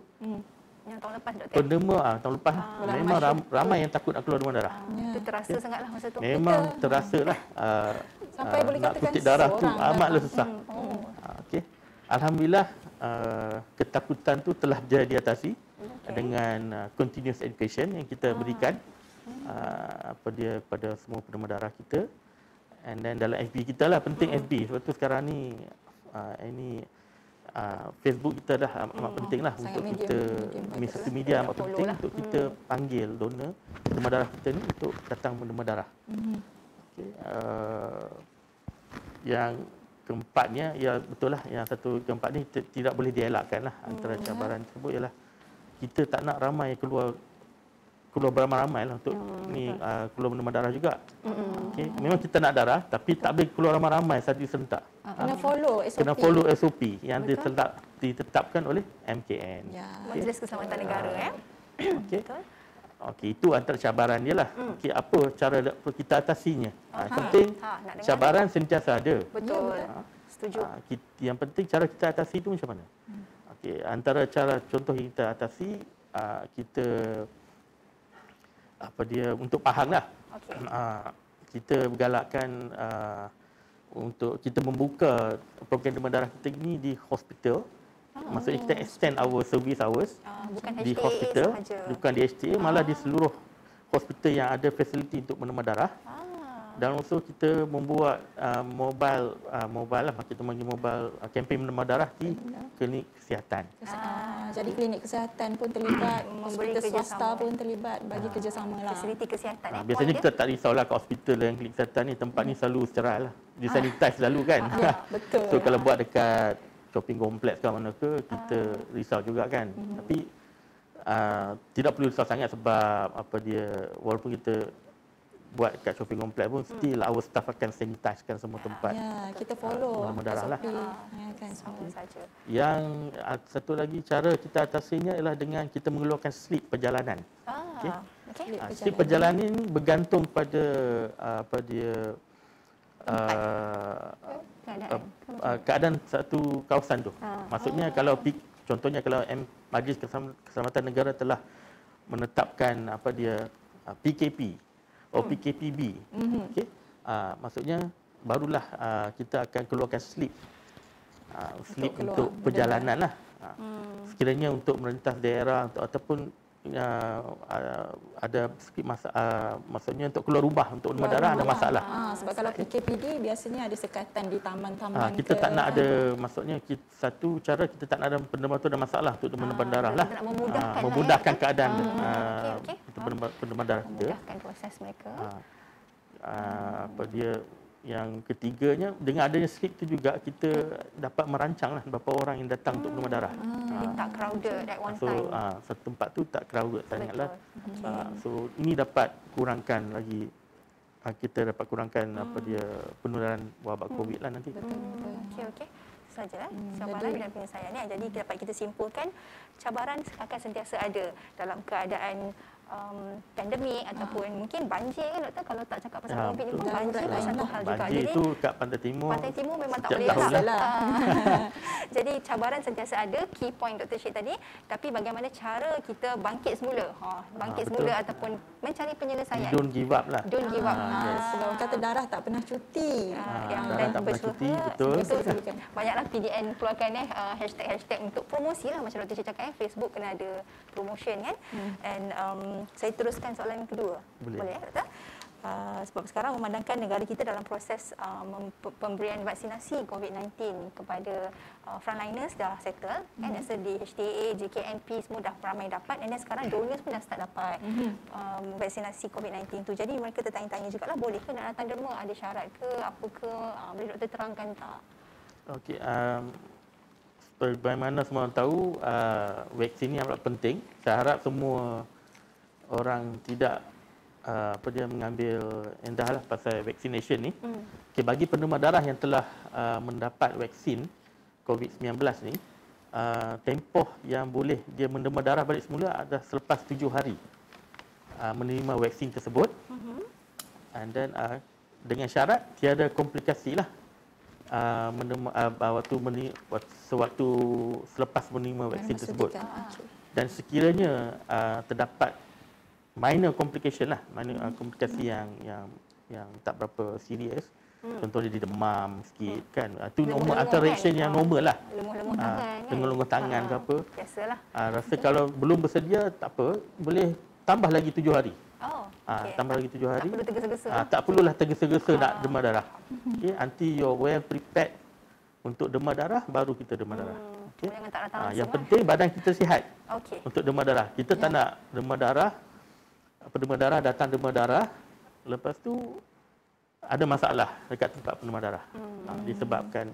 yang tahun lepas Doktor. Penerima tahun lepas memang ramai yang takut nak keluar demam darah. Itu terasa sangatlah masa tu. Memang terasa lah. Sampai boleh nak katakan kutip darah tu seorang amatlah susah. Okey. Alhamdulillah ketakutan tu telah bisa diatasi dengan continuous education yang kita berikan pada semua penerima darah kita. And then dalam FB kita lah, penting FB. Sebab tu sekarang ni Facebook kita dah amat penting lah untuk kita, satu media amat penting untuk kita panggil donor demam darah kita ni untuk datang menerima darah. Okay. Yang keempatnya, ya betul lah, yang satu keempat ni tidak boleh dielakkan lah. Antara cabaran tersebut ialah kita tak nak ramai keluar beramai-ramai lah untuk keluar menerima darah juga. Okay. Memang kita nak darah tapi tak boleh keluar ramai-ramai satu serentak. Kena follow SOP. Kena follow SOP yang ditetapkan oleh MKN. Ya. Majlis Keselamatan Negara Okey. Okey, itu antara cabaran dia lah. Okey, apa cara kita atasinya? Penting cabaran sentiasa ada. Betul. Setuju. Yang penting cara kita atasi itu macam mana? Okey, antara cara contoh yang kita atasi, kita untuk faham lah. Kita bergalakkan untuk kita membuka program demam darah kita ni di hospital. Maksudnya kita extend our service hours bukan di HTA hospital, sahaja. bukan di HTA, malah di seluruh hospital yang ada fasiliti untuk menerima darah. Dan also kita membuat mobile lah, kita panggil mobile kempen menerima darah di klinik kesihatan. Jadi klinik kesihatan pun terlibat, Memberi hospital swasta kerjasama. pun terlibat, bagi kerjasama lah. Fasiliti kesihatan. Biasanya kita tak risaulah kat hospital dan klinik kesihatan ni, tempat ni selalu sterile lah. Disanitize selalu kan. Ya, betul. So kalau buat dekat shopping kompleks ke mana ke, kita risau juga kan. Tapi tidak perlu risau sangat sebab walaupun kita buat kat shopping kompleks pun still our staff akan sanitizekan semua tempat. Ya, kita follow menerima darah lah. SOP. Ya, kan, Sama saja. Yang satu lagi cara kita atasinya ialah dengan kita mengeluarkan slip perjalanan. Okey. Slip perjalanan ini bergantung pada keadaan satu kawasan tu. Maksudnya kalau contohnya kalau Majlis Keselamatan Negara telah menetapkan PKP atau PKPB. Okey. Maksudnya barulah kita akan keluarkan slip untuk perjalanan lah. Sekiranya untuk merentas daerah ataupun ada sikit maksudnya untuk keluar rumah untuk menerima darah ada masalah. Sebab kalau PKPD biasanya ada sekatan di taman-taman. Kita tak nak ada, maksudnya satu cara kita tak nak ada penerima tu ada masalah untuk menerima darah lah. Kita nak memudahkan Memudahkan keadaan okey. penerima darah kita. Memudahkan proses mereka. Yang ketiganya, dengan adanya slip tu juga kita dapat merancang lah berapa orang yang datang untuk menerima darah. Jadi tak crowded at one So time. satu tempat tu tak crowded sangat lah. Betul. So ini dapat kurangkan lagi, kita dapat kurangkan penularan wabak COVID lah nanti. Okey. saja cabaran dan penyelesaian. Jadi dapat kita simpulkan cabaran akan sentiasa ada dalam keadaan pandemik ataupun mungkin banjir kan doktor, kalau tak cakap pasal COVID ni pun betul. banjir pun satu hal juga. Banjir itu kat Pantai Timur. Pantai Timur memang tak setiap boleh tahun elak. lah. Jadi cabaran sentiasa ada, key point Dr. Syed tadi, tapi bagaimana cara kita bangkit semula. Bangkit betul. semula ataupun mencari penyelesaian. Don't give up lah. Don't give up. yes. Sebab orang kata darah tak pernah cuti. Yang darah dan tak pernah bersua- cuti, betul. betul. Banyaklah PDN keluarkan hashtag untuk promosi lah, macam Dr. Syed cakap Facebook kena ada promotion kan. And saya teruskan soalan yang kedua. Boleh. Doktor? Sebab sekarang memandangkan negara kita dalam proses pemberian vaksinasi COVID-19 kepada frontliners dah settle kan, rasa di HTA, JKNP semua dah ramai dapat, dan sekarang donors pun dah start dapat vaksinasi COVID-19 tu. Jadi mereka tertanya-tanya jugalah, boleh ke nak datang derma, ada syarat ke apa ke, boleh doktor terangkan tak? Okey, sebagaimana semua orang tahu, vaksin ni amat penting. Saya harap semua orang tidak mengambil endah lah pasal vaccination ni. Okay, bagi penerima darah yang telah mendapat vaksin COVID-19 ni, tempoh yang boleh dia menerima darah balik semula adalah selepas 7 hari menerima vaksin tersebut. And then dengan syarat tiada komplikasi lah sewaktu selepas menerima vaksin tersebut. Dan sekiranya terdapat minor complication lah, komplikasi yang tak berapa serius, contohnya dia demam sikit kan, itu normal, antara reaction yang normal lah. Lemuh-lemuh tangan kan? Lemuh-lemuh tangan ke apa. Biasalah. Rasa kalau belum bersedia tak apa, boleh tambah lagi 7 hari. Tambah lagi 7 hari. Tak perlu tergesa-gesa. Tak perlulah tergesa-gesa nak demam darah. Okay, until you're well prepared untuk demam darah, baru kita demam darah. Okay. Jangan tak datang langsung. Yang penting badan kita sihat untuk demam darah. Kita tak nak demam darah, datang demam darah, lepas tu ada masalah dekat tempat penemah darah. Disebabkan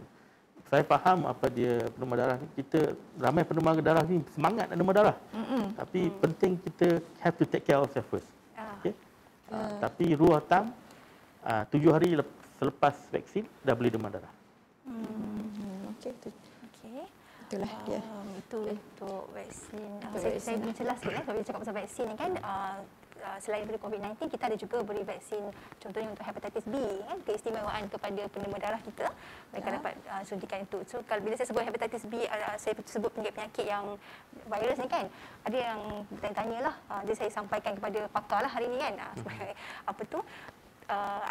saya faham apa dia penemah darah ni, kita ramai penemah darah ni semangat nak demam darah. Tapi penting kita have to take care of ourselves first. Okay? Tapi rule of thumb 7 hari selepas vaksin dah boleh demam darah. Okey, Okey. itulah dia. Itu untuk vaksin. Saya menjelas sikit kalau kita cakap pasal vaksin ni kan, selain daripada COVID-19, kita ada juga beri vaksin contohnya untuk hepatitis B kan, keistimewaan kepada penerima darah kita, mereka dapat suntikan itu. So kalau bila saya sebut hepatitis B, saya sebut penyakit yang virus ni kan, ada yang bertanya lah, jadi saya sampaikan kepada pakar lah hari ni kan, apa tu,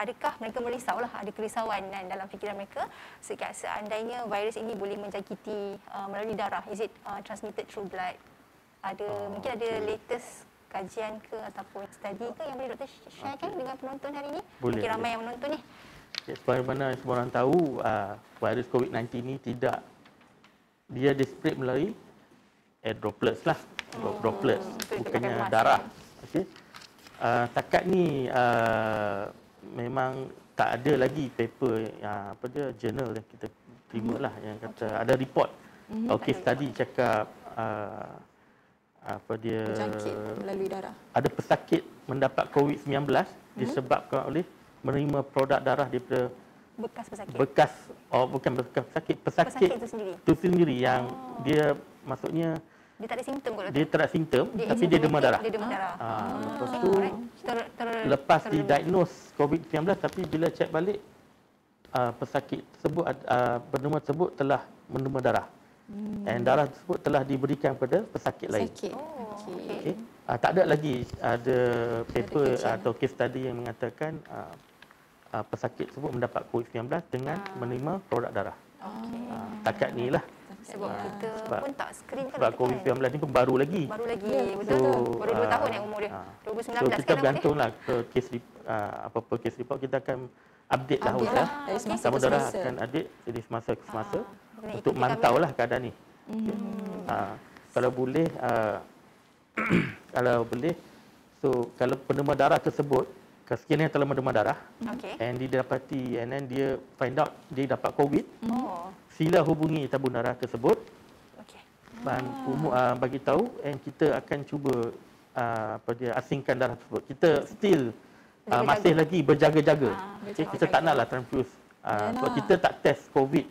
adakah mereka merisau lah, ada kerisauan dalam fikiran mereka seandainya virus ini boleh menjangkiti melalui darah, is it transmitted through blood? Mungkin ada latest kajian ke ataupun studi ke yang boleh doktor sharekan dengan penonton hari ini? Boleh. Mungkin ramai yang menonton ni. Sebagaimana semua orang tahu, virus COVID-19 ni dia spread melalui air droplets lah. Droplets, bukannya darah. Okay. Takat ni memang tak ada lagi paper jurnal yang kita terima lah yang kata ada report. Case study cakap Berjangkit melalui darah. ada pesakit mendapat COVID-19 disebabkan oleh menerima produk darah daripada Bekas pesakit. bukan bekas pesakit itu sendiri. itu sendiri yang dia maksudnya Dia tak ada simptom kot doktor. dia tak ada simptom tapi dia demam darah. Dia demam darah. Lepas tu lepas didiagnose COVID-19 tapi bila cek balik pesakit tersebut penerima tersebut telah menerima darah. Dan darah tersebut telah diberikan kepada pesakit lain. Okay. Tak ada lagi ada paper atau case study yang mengatakan pesakit tersebut mendapat COVID-19 dengan menerima produk darah. Takat ni lah. Sebab kita pun tak screen kan. Sebab COVID-19 ni pun baru lagi. Betul. Baru 2 tahun yang umur dia. 2019 so kita bergantunglah ke apa-apa case report, kita akan update lah Ustaz. Sama darah akan update dari semasa ke semasa untuk mantau lah keadaan ni. Kalau boleh so kalau penerima darah tersebut sekiranya telah menerima darah and didapati and then dia find out dia dapat COVID, sila hubungi tabung darah tersebut dan bagi tahu, and kita akan cuba asingkan darah tersebut. Kita still masih lagi berjaga-jaga. Kita tak naklah transfuse sebab kita tak test COVID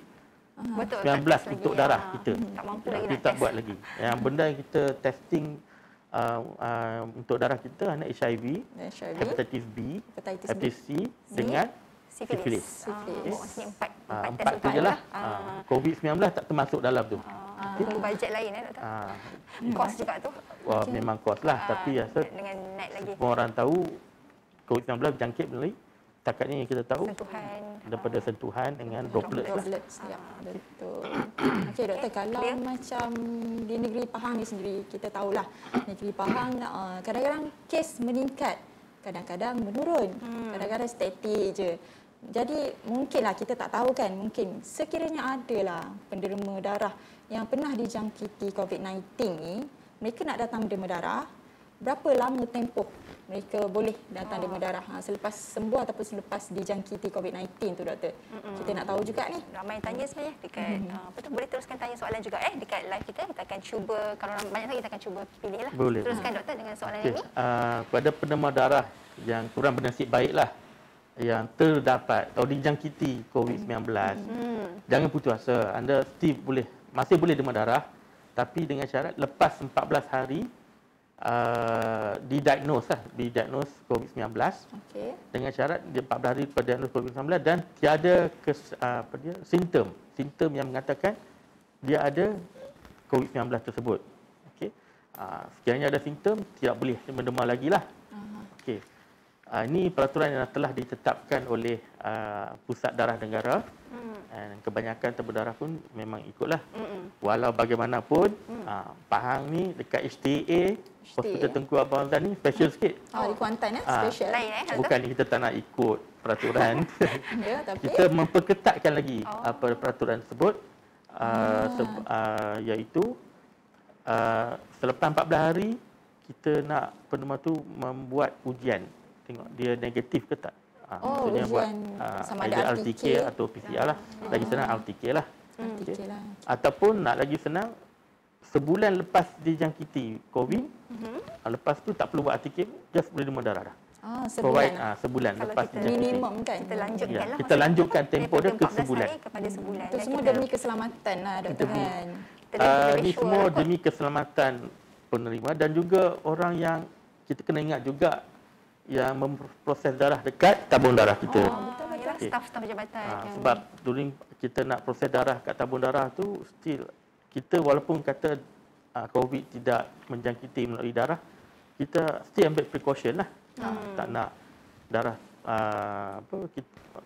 Betul. 19 tak untuk lagi. darah Ah, kita. Tak mampu Ya, lagi kita nak tak test. buat lagi. Yang benda yang kita testing untuk darah kita ada HIV, HIV, hepatitis B, hepatitis B, hepatitis C dengan Sifilis. Sifilis. Maksudnya empat empat tu test je lah. utama. COVID-19 tak termasuk dalam tu. Perlu bajet lain doktor. Kos juga tu. Wah, memang kos lah. Tapi rasa dengan naik lagi semua orang tahu COVID-19 berjangkit melalui stakatnya yang kita tahu sentuhan. daripada sentuhan dengan droplet lah. droplets. Ya, betul. Okey doktor, kalau clear. macam di negeri Pahang ni sendiri, kita tahulah negeri Pahang kadang-kadang kes meningkat, kadang-kadang menurun, kadang-kadang statik je. Jadi mungkinlah kita tak tahu kan, mungkin sekiranya adalah penderma darah yang pernah dijangkiti COVID-19 ni, mereka nak datang derma darah, berapa lama tempoh mereka boleh datang derma darah selepas sembuh ataupun selepas dijangkiti COVID-19 tu doktor. Kita nak tahu juga ni. Ramai yang tanya sebenarnya dekat apa tu, boleh teruskan tanya soalan juga dekat live kita akan cuba, kalau banyak lagi kita akan cuba pilih lah. Boleh. Teruskan doktor dengan soalan Okey, ini. pada penderma darah yang kurang bernasib baiklah, yang terdapat atau dijangkiti COVID-19, jangan putus asa. Anda masih boleh derma darah, tapi dengan syarat lepas 14 hari didiagnose COVID-19, Okey. dengan syarat dia 14 hari lepas diagnos COVID-19 dan tiada simptom yang mengatakan dia ada COVID-19 tersebut. Okey. Sekiranya ada simptom, tidak boleh menderma lagi lah. Okey. Ini peraturan yang telah ditetapkan oleh Pusat Darah Negara. Dan kebanyakan tabur darah pun memang ikutlah. Walau bagaimanapun, Pahang ni dekat HTA, Hospital Tengku Abang Razak ni special sikit. Di Kuantan special. Lain Bukan kita tak nak ikut peraturan. Ya, tapi Kita memperketatkan lagi apa peraturan tersebut, iaitu selepas 14 hari kita nak penderma tu membuat ujian, tengok dia negatif ke tak. Maksudnya ujian sama ada either RTK atau PCR lah. Lagi senang RTK lah. RTK lah. Ataupun nak lagi senang, sebulan lepas dijangkiti COVID, lepas tu tak perlu buat RTK, just boleh derma darah dah. Provide Sebulan. sebulan Kalau lepas kita dijangkiti. Minimum kan. Kita lanjutkan Ya, lah. kita lanjutkan tempoh dia ke 14 sebulan. hari kepada sebulan. Itu Dan semua kita demi keselamatan lah doktor kan. kita lebih Ini sure semua lah kot. demi keselamatan penerima dan juga orang yang kita kena ingat juga yang memproses darah dekat tabung darah kita. Yalah, staf-staf jabatan yang Sebab during kita nak proses darah kat tabung darah tu, still kita walaupun kata COVID tidak menjangkiti melalui darah, kita still ambil precaution lah. Tak nak darah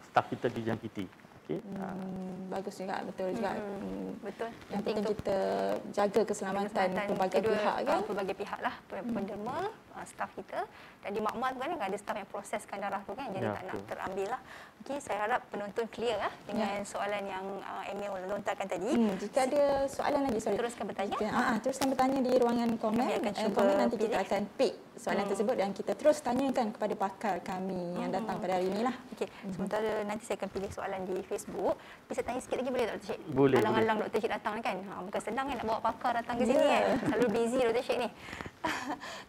staf kita dijangkiti. Okey. Bagus juga, betul juga. betul. Yang penting kita jaga keselamatan pelbagai pihak kan. Pelbagai pihak lah, penderma, staf kita, dan di makmal tu kan ada staf yang proseskan darah tu kan, jadi Ya, tak nak betul. terambil lah. Okey, saya harap penonton clear lah dengan soalan yang Emil lontarkan tadi. Jika ada soalan lagi, sorry. Teruskan bertanya. Teruskan bertanya di ruangan komen. Kami akan cuba Komen nanti kita pilih. akan pick soalan tersebut dan kita terus tanyakan kepada pakar kami yang datang pada hari inilah. Okey, sementara nanti saya akan pilih soalan di Facebook. Bisa tanya sikit lagi boleh Dr. Syed? Boleh, Alang-alang Dr. Syed datang kan. Bukan senang kan nak bawa pakar datang ke sini kan. Selalu busy Dr. Syed ni.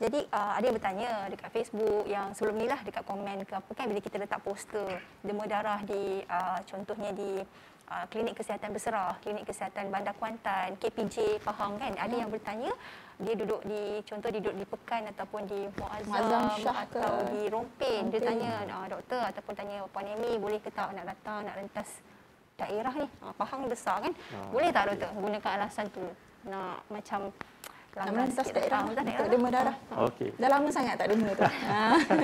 Jadi ada yang bertanya dekat Facebook yang sebelum ni lah, dekat komen ke apa kan, bila kita letak poster derma darah di contohnya di Klinik Kesihatan Bersera, Klinik Kesihatan Bandar Kuantan, KPJ Pahang kan. Ada yang bertanya dia duduk di di Pekan ataupun di Muazzam Muazzam Shah ke atau di Rompin. Dia Rompin. tanya doktor ataupun tanya Puan Amy boleh ke tak nak datang, nak rentas daerah ni. Pahang besar kan. Boleh tak doktor gunakan alasan tu nak macam Nak merentas sikit daerah datang, untuk daerah. derma darah. Okey. Dah lama sangat tak derma tu.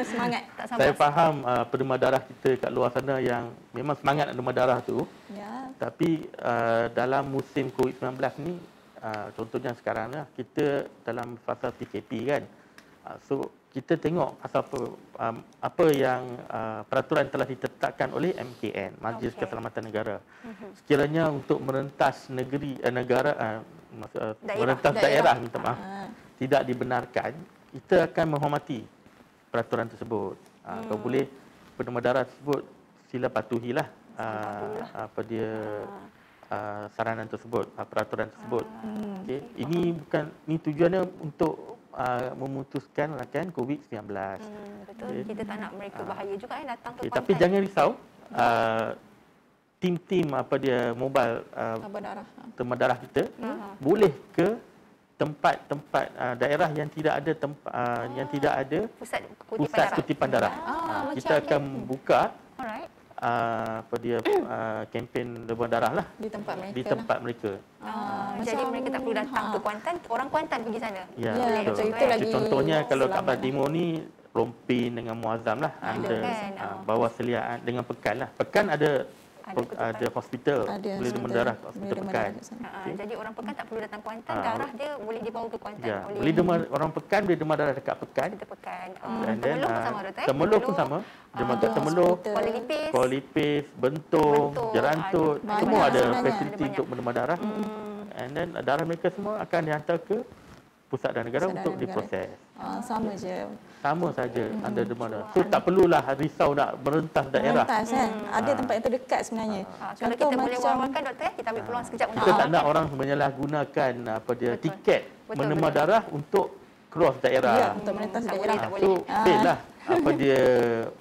Semangat. Tak Saya sampai faham penderma darah kita kat luar sana yang memang semangat nak derma darah tu. Ya. Tapi dalam musim COVID-19 ni, contohnya sekarang lah, kita dalam fasa PKP kan. So kita tengok pasal apa yang peraturan telah ditetapkan oleh MKN, Majlis Okey. Keselamatan Negara. Sekiranya untuk merentas merentas daerah, minta maaf, tidak dibenarkan, kita akan menghormati peraturan tersebut. Kalau boleh penderma darah tersebut sila patuhilah apa dia saranan tersebut, peraturan tersebut. Okey, ini tujuannya untuk memutuskan kan COVID-19. betul. Kita tak nak mereka bahaya juga datang ke Okey, Kuantan. tapi jangan risau. tim-tim apa dia mobile Tabur darah. demam darah kita boleh ke tempat-tempat daerah yang tidak ada yang tidak ada pusat kutipan darah. macam Kita akan buka Alright. apa dia kempen demam darah lah Di tempat mereka. di tempat mereka. Jadi mereka tak perlu datang ke Kuantan, orang Kuantan pergi sana. Ya, Ya, betul. betul. Itu lagi Contohnya kalau kat selamat Barat Timur ni Rompin dengan Muazzam lah ada kan? bawah seliaan dengan Pekan lah. Pekan ada ada hospital Ada boleh hospital. demam darah Boleh hospital demam Pekan. darah kat sana. Jadi orang Pekan tak perlu datang Kuantan, darah dia boleh dibawa ke Kuantan Ya, oleh boleh demam orang Pekan boleh demam darah dekat Pekan. kita Pekan. And then Temeluk pun sama Doktor. Temeluk pun sama. Demam darah Temeluk, hospital. Kuala Lipis. Kuala Lipis, Bentung, Bentung, Jerantut, ada. semua Banyak ada sebenarnya. fasiliti Ada banyak. untuk demam darah. And then darah mereka semua akan dihantar ke pusat darah negara Pusat untuk darah negara. diproses. Sama je. Sama saja ada demam darah. So tak perlulah risau nak merentas daerah. Rentas kan. Ada tempat yang terdekat sebenarnya. Kalau kita boleh war-warkan Doktor, kita ambil peluang sekejap untuk Kita tak nak orang menyalahgunakan apa dia tiket Betul, menemah betul. darah untuk cross Ya, daerah. untuk merentas Tak daerah. boleh, tak So fail lah apa dia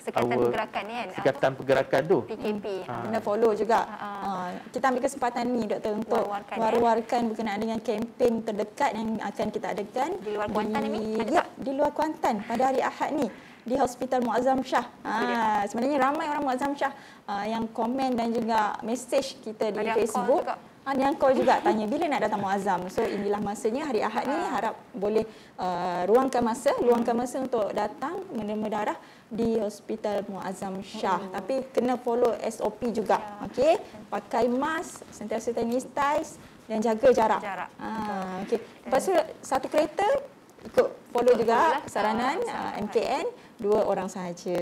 Sekatan our pergerakan ni kan. sekatan pergerakan tu. PKP. Kena follow juga. Kita ambil kesempatan ni Doktor untuk War-warkan, war-warkan berkenaan dengan kempen terdekat yang akan kita adakan Di luar Kuantan, Amy? Ada Ya, tak? di luar Kuantan pada hari Ahad ni di Hospital Muazzam Shah. Sebenarnya ramai orang Muazzam Shah yang komen dan juga mesej kita di Ada yang call Facebook. juga. Ada yang call juga tanya bila nak datang Muazzam. So inilah masanya hari Ahad ni, harap boleh luangkan masa untuk datang menerima darah di Hospital Muazzam Shah. Tapi kena follow SOP juga. Okey, pakai mask, sentiasa sanitize dan jaga jarak. Okey. Lepas tu satu kereta ikut follow juga saranan MKN 2 orang sahaja.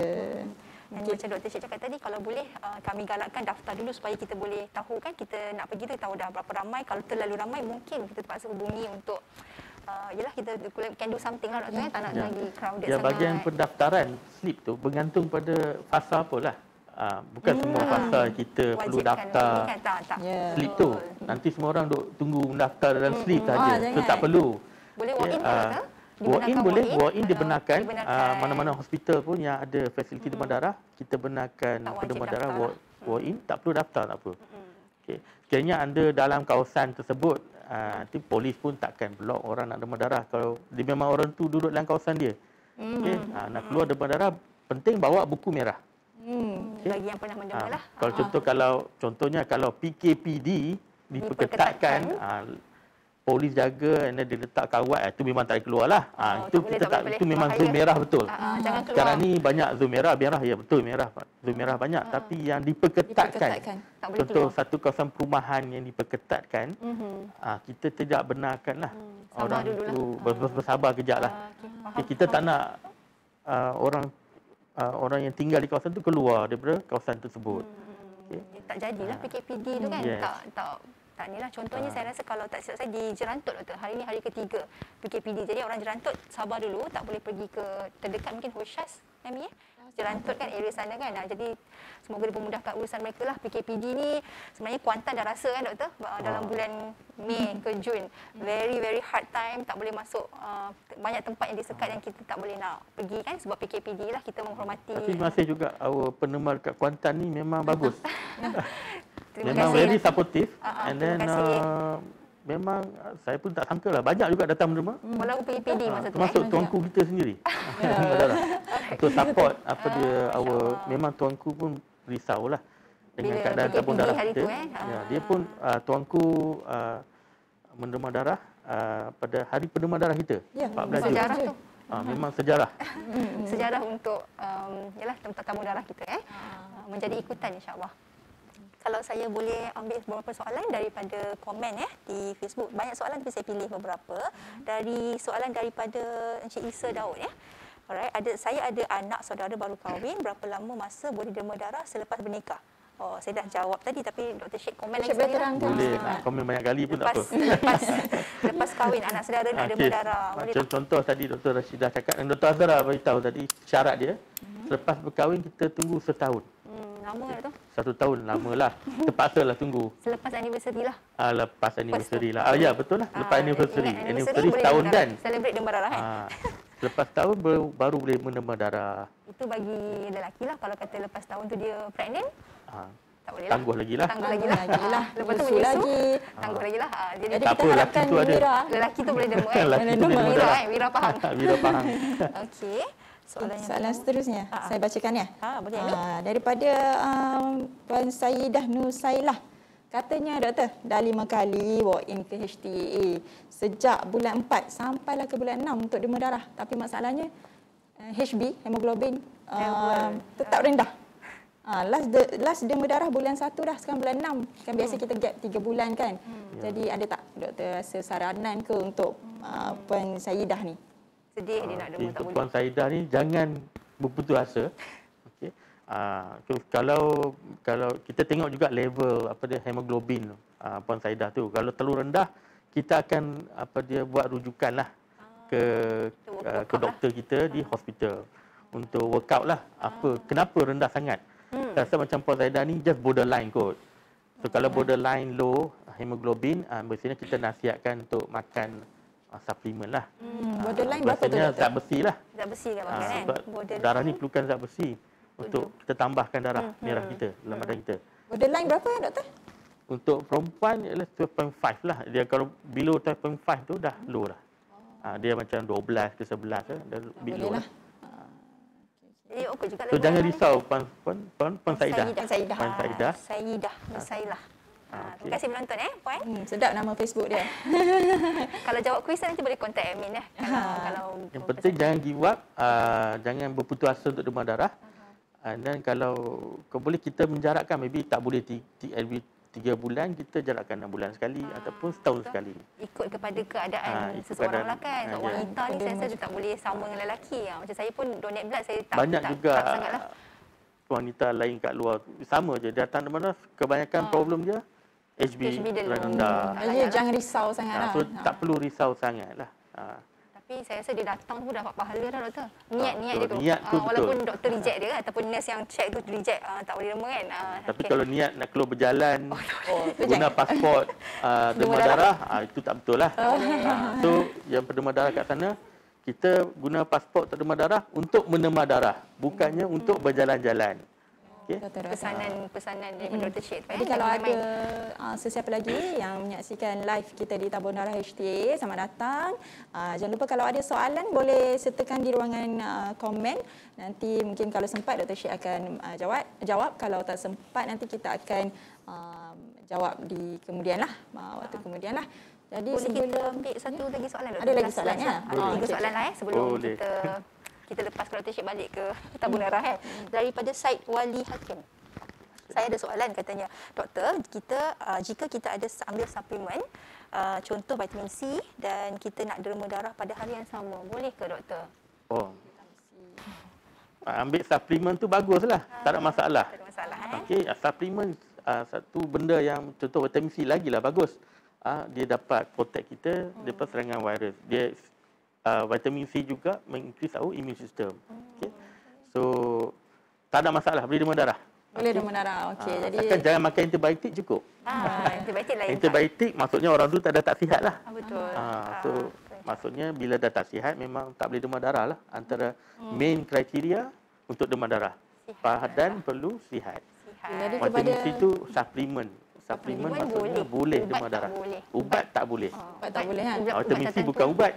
Dan macam Dr. Syed cakap tadi, kalau boleh kami galakkan daftar dulu supaya kita boleh tahu kan kita nak pergi tu tahu dah berapa ramai. Kalau terlalu ramai mungkin kita terpaksa hubungi untuk yelah kita can do something lah Doktor, tak nak lagi crowded Ya, sangat. bahagian pendaftaran slip tu bergantung pada fasa apalah. Bukan semua fasa kita perlu Wajibkan daftar ini kan, tak. Ya. slip tu. Nanti semua orang duk tunggu mendaftar dalam slip saja. So jangan. tak perlu. Boleh walk in ke Doktor? Walk-in boleh, walk-in dibenarkan. Dibenarkan. Mana-mana hospital pun yang ada fasiliti demam darah, kita benarkan Tak wajib demam darah daftar. walk-in, tak perlu daftar, tak apa. Okey. Sekiranya anda dalam kawasan tersebut, nanti polis pun takkan blok orang nak demam darah kalau dia memang orang tu duduk dalam kawasan dia. Okey, nak keluar demam darah, penting bawa buku merah. Bagi yang pernah mendema lah. Kalau contohnya kalau PKPD diperketatkan, polis jaga, and then dia letak kawat, itu memang tak boleh keluar lah. Itu tak boleh, kita tak tak, boleh. itu memang Bahaya. zon merah betul. Jangan keluar. Sekarang ni banyak zon merah ya betul merah. Zon merah banyak, tapi yang diperketatkan. Diperketatkan. Tak boleh Contoh keluar. satu kawasan perumahan yang diperketatkan, kita tidak benarkan lah Sabar orang dululah. tu bersabar kejap lah. Okey, Kita tak nak orang yang tinggal di kawasan tu keluar daripada kawasan tersebut. Tak jadilah PKPD tu kan. Yes. Tak ni lah. Contohnya saya rasa kalau tak silap saya di Jerantut Doktor. Hari ni hari ketiga PKPD. Jadi orang Jerantut sabar dulu, tak boleh pergi ke terdekat mungkin Hoshas Amy Jerantut kan area sana kan. Jadi semoga dipermudahkan urusan mereka lah. PKPD ni sebenarnya Kuantan dah rasa kan Doktor dalam bulan Mei ke Jun. Very very hard time, tak boleh masuk banyak tempat yang disekat yang kita tak boleh nak pergi kan sebab PKPD lah. Kita menghormati. Tapi masih juga our penemar kat Kuantan ni memang bagus. Terima Memang kasih. very supportive. And then terima kasih. memang saya pun tak sangka lah banyak juga datang menerima. Walaupun PKPD masa tu Termasuk tuanku kita sendiri. Untuk support apa dia memang tuanku pun risau lah dengan Bila keadaan tabung PKPD darah hari kita. tu, Ya, dia pun tuanku menerima darah pada hari penerima darah kita. Ya, 14 Jun. sejarah tu. Memang sejarah. Sejarah untuk yalah tempat tamu darah kita menjadi ikutan insya-Allah. Kalau saya boleh ambil beberapa soalan daripada komen di Facebook. Banyak soalan tapi saya pilih beberapa. Dari soalan daripada Encik Isa Daud Alright, saya ada anak saudara baru kahwin, berapa lama masa boleh derma darah selepas bernikah? Saya dah jawab tadi tapi Dr. Sheikh komen lagi Boleh sekali lah. terangkan Boleh sikit, nak komen banyak kali pun tak apa. Lepas kahwin anak saudara nak derma Okey. darah. Boleh Macam tak? contoh tadi Dr. Rashidah cakap dan Dr. Azhara beritahu tadi syarat dia. Selepas berkahwin kita tunggu setahun. Lama tak tu? 1 tahun lamalah. Terpaksalah tunggu. Selepas anniversary lah. Lepas anniversary lah. Ya betul lah. Lepas anniversary. Ingat Anniversary boleh setahun derma kan. darah. Celebrate derma darah kan? Lepas tahun baru boleh menerima darah. Itu bagi lelaki lah. Kalau kata lepas tahun tu dia pregnant, Tak boleh tangguh lagi lah. Tangguh lagi lah. Lepas tu Isu menyusu, lagi. tangguh lagi lah. Jadi Jadi Tak kita apa, lelaki harapkan tu ada. Wira. lelaki tu boleh demo kan? Lelaki tu Demo. dia Wira darah. Wira faham. Wira faham. Okey. Soalan seterusnya, saya bacakan ya. Boleh Ami. Daripada Puan Saidah Nusailah. Katanya doktor, dah 5 kali walk in ke HTAA sejak bulan 4 sampailah ke bulan 6 untuk demam darah. Tapi masalahnya HB, hemoglobin tetap rendah. Last demam darah bulan 1 dah, sekarang bulan 6. Kan biasa kita gap 3 bulan kan. Jadi ada tak doktor rasa saranan ke untuk Puan Saidah ni? Sedih dia nak demo tak boleh. Puan Saidah ni jangan berputus asa. Okey. Kalau kita tengok juga level hemoglobin Puan Saidah tu. Kalau terlalu rendah, kita akan buat rujukan lah ke doktor kita di hospital untuk workout lah kenapa rendah sangat. Rasa macam Puan Saidah ni just borderline kot. So kalau borderline low hemoglobin, biasanya kita nasihatkan untuk makan suplemen lah. Borderline berapa tu Biasanya doktor? zat besi lah. Zat besi kan makan kan? Sebab darah ni perlukan zat besi untuk kita tambahkan darah merah kita dalam badan kita. Borderline berapa ya doktor? Untuk perempuan ialah 12.5 lah. Dia kalau below 12.5 tu dah low lah. Dia macam 12 ke 11 dah below lah. Jadi okey juga So jangan risau Puan Saidah. Saidah. Puan Saidah. Saidah Nusailah. Terima kasih menonton Puan. Sedap nama Facebook dia. Kalau jawab kuis nanti boleh kontak admin kalau Yang penting jangan give up, jangan berputus asa untuk demam darah. Dan kalau boleh kita menjarakkan, maybe tak boleh every 3 bulan, kita jarakkan 6 bulan sekali ataupun setahun sekali. ikut kepada keadaan Ikut seseorang keadaan, lah kan. Sebab ya. wanita ni saya rasa dia tak boleh sama dengan lelaki. Macam saya pun donate blood saya tak Banyak tak, juga tak sangat lah. wanita lain kat luar sama je datang demam darah, kebanyakan problem dia HB dia rendah. Jadi jangan risau sangat lah. So tak perlu risau sangat lah. Tapi saya rasa dia datang pun dapat pahala dah doktor. Niat-niat dia tu. Niat tu walaupun betul. doktor reject dia ataupun nurse yang check tu reject tak boleh demo kan. Tapi kalau niat nak keluar berjalan, guna pasport demam darah, itu tak betul lah. So yang pendemar darah kat sana, kita guna pasport demam darah untuk menemar darah, bukannya untuk berjalan-jalan. Okay? Pesanan daripada Dr. Syed. Jadi kalau ada sesiapa lagi yang menyaksikan live kita di Tabung Darah HTA, selamat datang. Jangan lupa kalau ada soalan boleh sertakan di ruangan komen. Nanti mungkin kalau sempat Dr. Syed akan jawab. Kalau tak sempat nanti kita akan jawab di kemudian lah, waktu kemudian lah. Jadi Boleh kita ambil satu lagi soalan doktor? Ada lagi soalannya? Ada 3 soalan lah sebelum kita lepas kalau Dr. Syed balik ke Tabung Darah daripada Said Wali Hakim. Saya ada soalan katanya, doktor, jika kita ada ambil suplemen contoh vitamin C dan kita nak derma darah pada hari yang sama, boleh ke doktor? Ambil suplemen tu baguslah, tak ada masalah. Tak ada masalah Okey, suplemen satu benda yang contoh vitamin C lagilah bagus. Dia dapat protect kita daripada serangan virus. Dia vitamin C juga mengincrease our immune system. Okay. So tak ada masalah, boleh demam darah. Boleh demam darah. Okey. Jadi jangan makan antibiotik cukup. Antibiotik lain. Antibiotik maksudnya orang tu tak sihat lah. Betul. So maksudnya bila dah tak sihat memang tak boleh demam darah lah. Antara main kriteria untuk demam darah. Badan perlu sihat. Jadi Vitamin kepada C tu suplemen maksudnya boleh demam darah. Ubat tak boleh. ubat tak boleh kan. Vitamin C bukan ubat.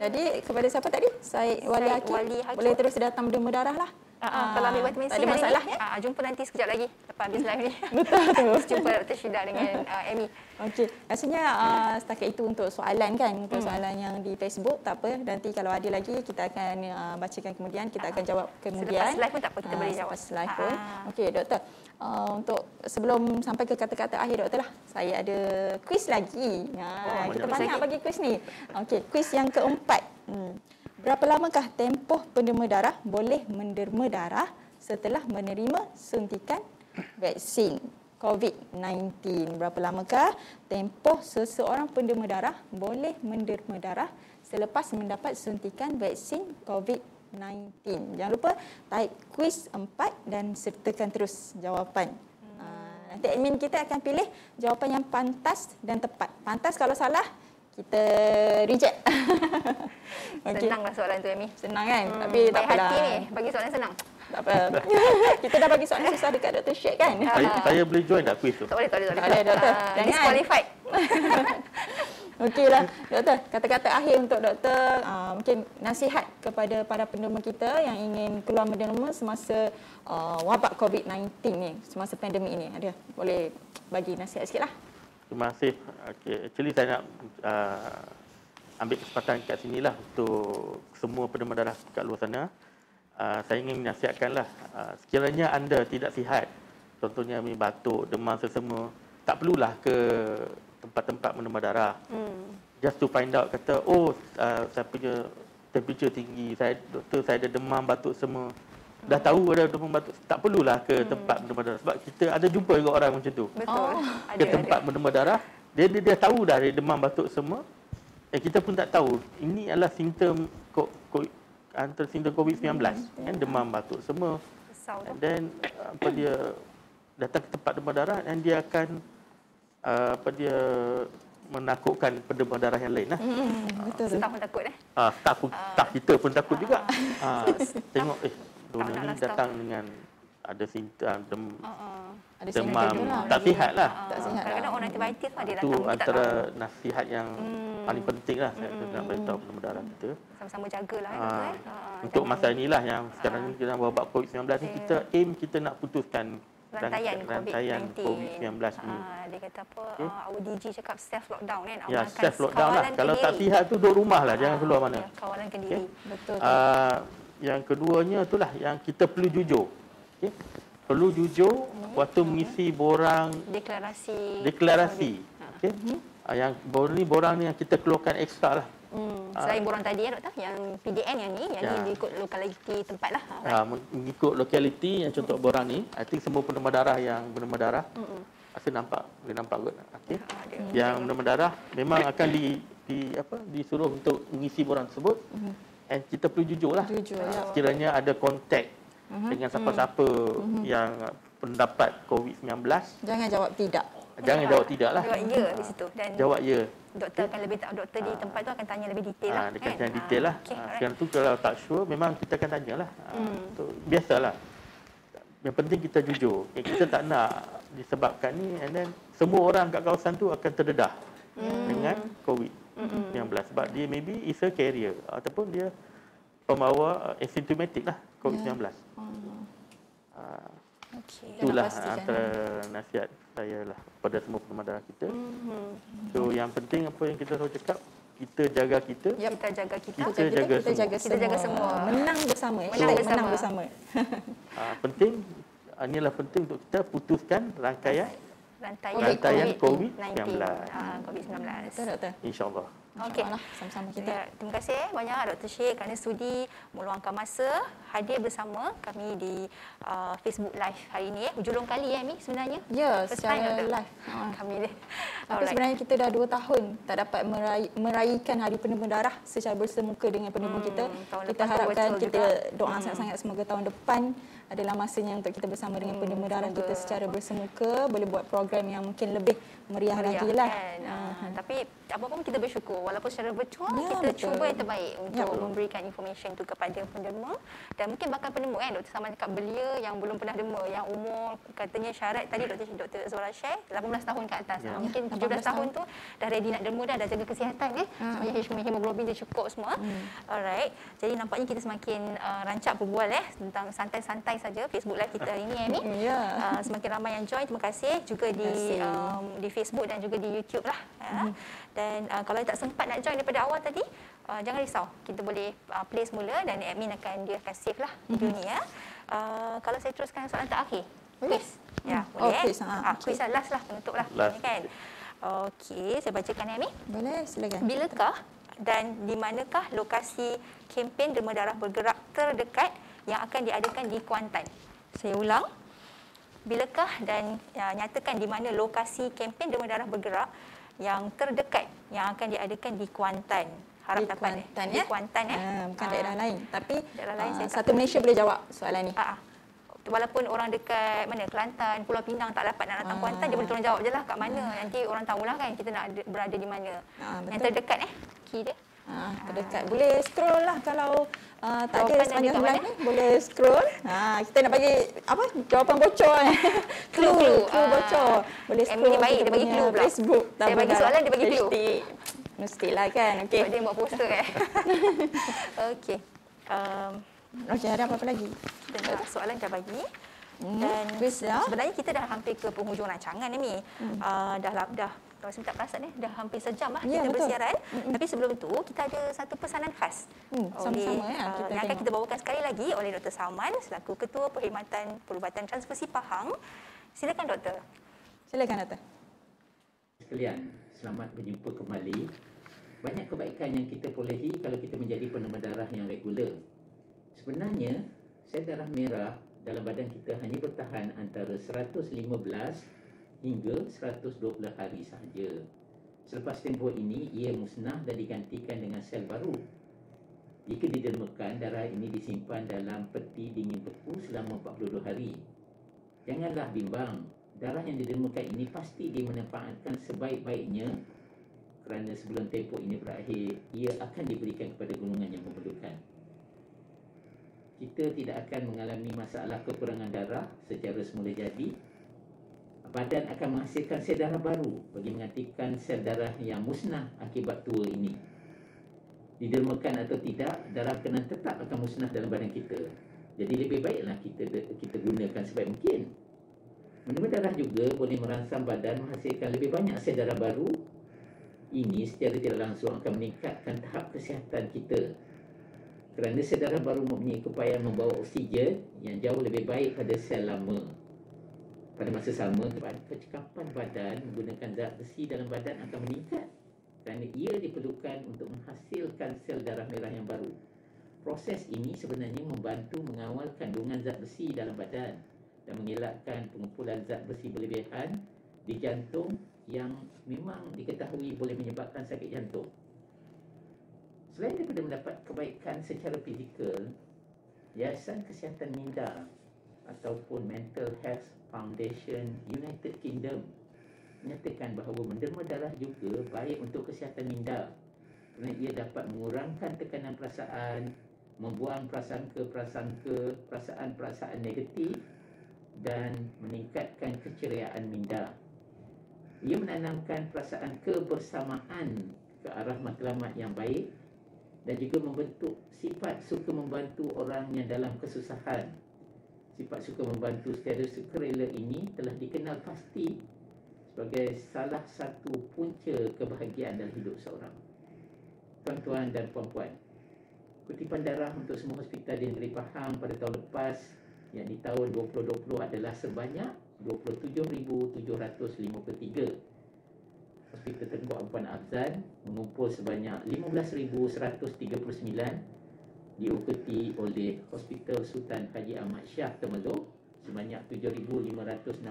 Jadi kepada siapa tadi? Said Wali Hakim. Boleh terus datang demam darah lah. Kalau ambil vitamin C tak ada masalah ya. Jumpa nanti sekejap lagi lepas habis live ni. Betul tu. Jumpa Dr. Syida dengan Amy. Okey, rasanya setakat itu untuk soalan kan, untuk soalan yang di Facebook, tak apa. Nanti kalau ada lagi kita akan bacakan kemudian, kita akan jawab kemudian. Selepas live pun tak apa, kita boleh jawab. Selepas live pun. Okey, doktor. Untuk sebelum sampai ke kata-kata akhir doktor lah, saya ada kuis lagi. Kita banyak bagi kuis ni. Okey, kuis yang keempat. Berapa lamakah tempoh penderma darah boleh menderma darah setelah menerima suntikan vaksin COVID-19? Berapa lamakah tempoh seseorang penderma darah boleh menderma darah selepas mendapat suntikan vaksin COVID-19? Jangan lupa type kuis 4 dan sertakan terus jawapan. Nanti admin kita akan pilih jawapan yang pantas dan tepat. Pantas kalau salah, kita reject. Okay. Senanglah soalan tu, Amy. Senang kan? Tapi tak baik apalah. hati ni, bagi soalan senang. Tak apa. Kita dah bagi soalan susah dekat Dr. Syed kan? Saya boleh join tak quiz tu? Tak boleh. Tak boleh, doktor. Jangan. Disqualified. Okeylah, doktor. Kata-kata akhir untuk doktor, mungkin nasihat kepada para penderma kita yang ingin keluar menderma semasa wabak COVID-19 ni, semasa pandemik ini. Ada boleh bagi nasihat sikitlah. Terima kasih. Okay. Actually saya nak ambil kesempatan kat sinilah untuk semua penderma darah kat luar sana. Saya ingin menasihatkanlah, sekiranya anda tidak sihat, contohnya batuk, demam, sesama, tak perlulah ke tempat-tempat penderma darah. Just to find out, kata, saya punya temperature tinggi, doktor saya ada demam, batuk semua. Dah tahu ada demam batuk, tak perlulah ke tempat penderma darah. Sebab kita ada jumpa juga orang macam tu. Betul. Ke tempat penderma darah, dia tahu dah dia demam batuk semua. Kita pun tak tahu. Ini adalah simptom antara simptom COVID-19. Kan, demam batuk semua. Risau tu. And then dia datang ke tempat penderma darah dan dia akan menakutkan penderma darah yang lain lah. Betul. Staff pun takut Staff kita pun takut juga. Tengok Tak Dona nak ni lah staff. datang dengan ada simptom Ada demam, sinyal lah. tak sihat lah. Tak sihat. Kadang-kadang orang antibiotik pun ada Itu datang, kita tak antara tahu. nasihat yang paling penting lah saya nak beritahu penderma darah kita. Sama-sama jagalah doktor. Untuk masa inilah yang sekarang ni kita wabak COVID-19 ni, kita nak putuskan rantaian COVID-19 ni. Dia kata apa, our DG cakap self lockdown kan. Ya, Amalkan self lockdown lah. kawalan Kalau tak kendiri. sihat tu duduk rumah lah, jangan keluar mana. Ya, kawalankan diri. Betul. Yang keduanya itulah yang kita perlu jujur. Okay? Perlu jujur waktu mengisi borang deklarasi. Okay? Yang borang ni yang kita keluarkan ekstra lah. Selain borang tadi ya doktor, yang PDN yang ni dia ikut lokaliti tempat lah. Mengikut lokaliti yang contoh borang ni, I think semua penderma darah yang penderma darah saya boleh nampak kot. Okay? Yang penderma darah memang akan disuruh untuk mengisi borang tersebut. And kita perlu jujur lah. Sekiranya ada kontak dengan siapa-siapa yang pendapat COVID-19, Jangan jawab tidak. jangan jawab tidak lah. Jawab ya di situ. Dan Jawab ya. doktor akan lebih tahu, doktor di tempat tu akan tanya lebih detail lah. Dia akan tanya detail lah. Okay, alright. Sekarang tu kalau tak sure, memang kita akan tanyalah. Biasalah. Yang penting kita jujur. Kita tak nak disebabkan ni, and then semua orang kat kawasan tu akan terdedah dengan COVID-19. Sebab dia maybe is a carrier ataupun dia pembawa asymptomatic lah COVID-19. Itulah antara nasihat saya lah pada semua penderma darah kita. So yang penting apa yang kita selalu cakap, kita jaga kita. Kita jaga kita. Kita jaga semua. Menang bersama. Menang bersama. Penting, inilah penting untuk kita putuskan rantaian COVID-19. COVID-19. Betul, doktor. InsyaAllah. Okey. InsyaAllah, sama-sama kita. Terima kasih banyak Dr. Syed kerana sudi meluangkan masa hadir bersama kami di Facebook Live hari ini. Hujung kali Mi sebenarnya. Ya, First time, secara Doktor. live. Kami ni. Tapi sebenarnya kita dah 2 tahun tak dapat meraihkan Hari Penderma Darah secara bersemuka dengan penderma kita. tahun Kita lepas tu harapkan, virtual kita juga. doa sangat-sangat semoga tahun depan adalah masanya untuk kita bersama dengan penderma darah kita secara bersemuka, boleh buat program yang mungkin lebih meriah lagi lah. Kan? Tapi apa pun kita bersyukur walaupun secara virtual Ya, kita betul. cuba yang terbaik untuk Ya, betul. memberikan information tu kepada penderma dan mungkin bakal penderma kan Dr. Saman cakap belia yang belum pernah derma, yang umur katanya syarat tadi Dr. Zora share 18 tahun ke atas. Ya. Mungkin 17 tahun tu dah ready nak derma dah jaga kesihatan supaya hemoglobin dia cukup semua. Alright. Jadi nampaknya kita semakin rancak berbual tentang santai-santai saja Facebook Live kita hari ini Ya. semakin ramai yang join. Terima kasih juga di Facebook dan juga di YouTube lah. Dan kalau tak sempat nak join daripada awal tadi, jangan risau. Kita boleh play semula dan admin dia akan save lah video ni ya. Kalau saya teruskan soalan terakhir. Quiz. Ya, boleh. quiz. Quiz lah, last lah, penutup lah. Last. Ni kan. Okey, saya bacakan Ami. Boleh, silakan. Bilakah dan di manakah lokasi kempen derma darah bergerak terdekat yang akan diadakan di Kuantan? Saya ulang. Bilakah dan nyatakan di mana lokasi kempen derma darah bergerak yang terdekat yang akan diadakan di Kuantan? Harap Di dapat Kuantan, di Kuantan bukan daerah lain. Tapi daerah lain saya tak satu Malaysia boleh jawab soalan ni. Walaupun orang dekat mana Kelantan, Pulau Pinang tak dapat nak datang Kuantan, dia boleh tolong jawab je lah kat mana. Nanti orang tahulah kan kita nak berada di mana. Yang Betul. terdekat key dia. Terdekat. Boleh scroll lah kalau tak ada Jawapan sepanjang ada kat live ni. Boleh scroll. Kita nak bagi apa? Jawapan bocor. Clue. Clue bocor. Boleh Emily scroll baik, kita dia bagi punya clue pula. Facebook. Saya bagi soalan, dia bagi clue. Mestilah kan. Okey. Sebab dia buat poster Okey. Okey, ada apa-apa lagi? Soalan dah bagi. Dan sebenarnya kita dah hampir ke penghujung rancangan ni, Mi. Dah kalau saya tak perasan dah hampir sejam lah Ya, kita betul. bersiaran. Tapi sebelum tu kita ada satu pesanan khas sama-sama ya, kita yang akan tengok. kita bawakan sekali lagi oleh Dr. Salman selaku Ketua Perkhidmatan Perubatan Transfusi Pahang. Silakan Doktor. Silakan Doktor. Sekalian, selamat berjumpa kembali. Banyak kebaikan yang kita perolehi kalau kita menjadi penerima darah yang regular. Sebenarnya, sel darah merah dalam badan kita hanya bertahan antara 115 hingga 120 hari sahaja. Selepas tempoh ini, ia musnah dan digantikan dengan sel baru. Jika didermakan, darah ini disimpan dalam peti dingin beku selama 42 hari. Janganlah bimbang, darah yang didermakan ini pasti dimanfaatkan sebaik-baiknya kerana sebelum tempoh ini berakhir, ia akan diberikan kepada golongan yang memerlukan. Kita tidak akan mengalami masalah kekurangan darah secara semula jadi. Badan akan menghasilkan sel darah baru bagi menggantikan sel darah yang musnah akibat tua ini. Didermakan atau tidak, darah kena tetap akan musnah dalam badan kita. Jadi lebih baiklah kita gunakan sebaik mungkin. Menerima darah juga boleh merangsang badan menghasilkan lebih banyak sel darah baru. Ini secara tidak langsung akan meningkatkan tahap kesihatan kita. Kerana sel darah baru mempunyai keupayaan membawa oksigen yang jauh lebih baik pada sel lama. Pada masa sama, kecekapan badan menggunakan zat besi dalam badan akan meningkat kerana ia diperlukan untuk menghasilkan sel darah merah yang baru. Proses ini sebenarnya membantu mengawal kandungan zat besi dalam badan dan mengelakkan pengumpulan zat besi berlebihan di jantung yang memang diketahui boleh menyebabkan sakit jantung. Selain daripada mendapat kebaikan secara fizikal, Yayasan Kesihatan Minda ataupun Mental Health Foundation United Kingdom menyatakan bahawa menerima darah juga baik untuk kesihatan minda kerana ia dapat mengurangkan tekanan perasaan, membuang perasaan-perasaan negatif dan meningkatkan keceriaan minda. Ia menanamkan perasaan kebersamaan ke arah matlamat yang baik dan juga membentuk sifat suka membantu orang yang dalam kesusahan. Sifat suka membantu secara sukarela ini telah dikenal pasti sebagai salah satu punca kebahagiaan dalam hidup seorang. Tuan-tuan dan puan-puan, kutipan darah untuk semua hospital di negeri Pahang pada tahun lepas, yang di tahun 2020 adalah sebanyak 27,753. Hospital Tengku Ampuan Afzan mengumpul sebanyak 15,139, diikuti oleh Hospital Sultan Haji Ahmad Shah Temelloh sebanyak 7,565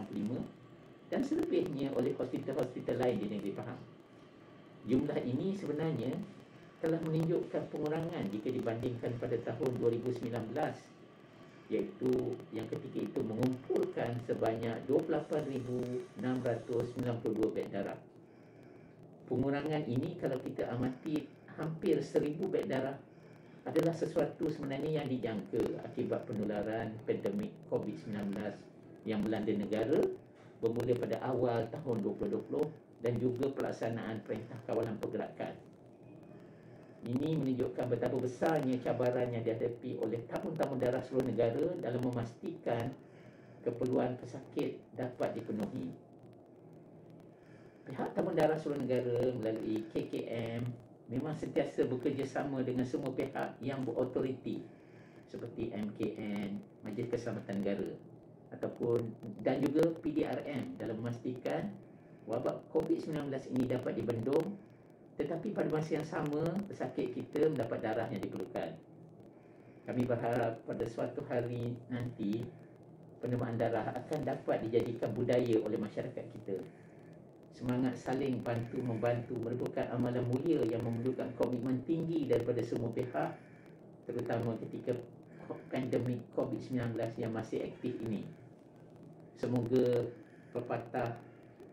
dan selebihnya oleh hospital-hospital lain di negeri Pahang. Jumlah ini sebenarnya telah menunjukkan pengurangan jika dibandingkan pada tahun 2019, iaitu yang ketika itu mengumpulkan sebanyak 28,692 beg darah. Pengurangan ini kalau kita amati hampir 1,000 beg darah adalah sesuatu sebenarnya yang dijangka akibat penularan pandemik COVID-19 yang melanda negara bermula pada awal tahun 2020 dan juga pelaksanaan Perintah Kawalan Pergerakan. Ini menunjukkan betapa besarnya cabaran yang dihadapi oleh tabung-tabung darah seluruh negara dalam memastikan keperluan pesakit dapat dipenuhi. Pihak tabung darah seluruh negara melalui KKM memang sentiasa bekerjasama dengan semua pihak yang berautoriti seperti MKN, Majlis Keselamatan Negara dan juga PDRM dalam memastikan wabak COVID-19 ini dapat dibendung, tetapi pada masa yang sama pesakit kita mendapat darah yang diperlukan. Kami berharap pada suatu hari nanti penerimaan darah akan dapat dijadikan budaya oleh masyarakat kita. Semangat saling bantu-membantu merupakan amalan mulia yang memerlukan komitmen tinggi daripada semua pihak, terutama ketika pandemik COVID-19 yang masih aktif ini. Semoga pepatah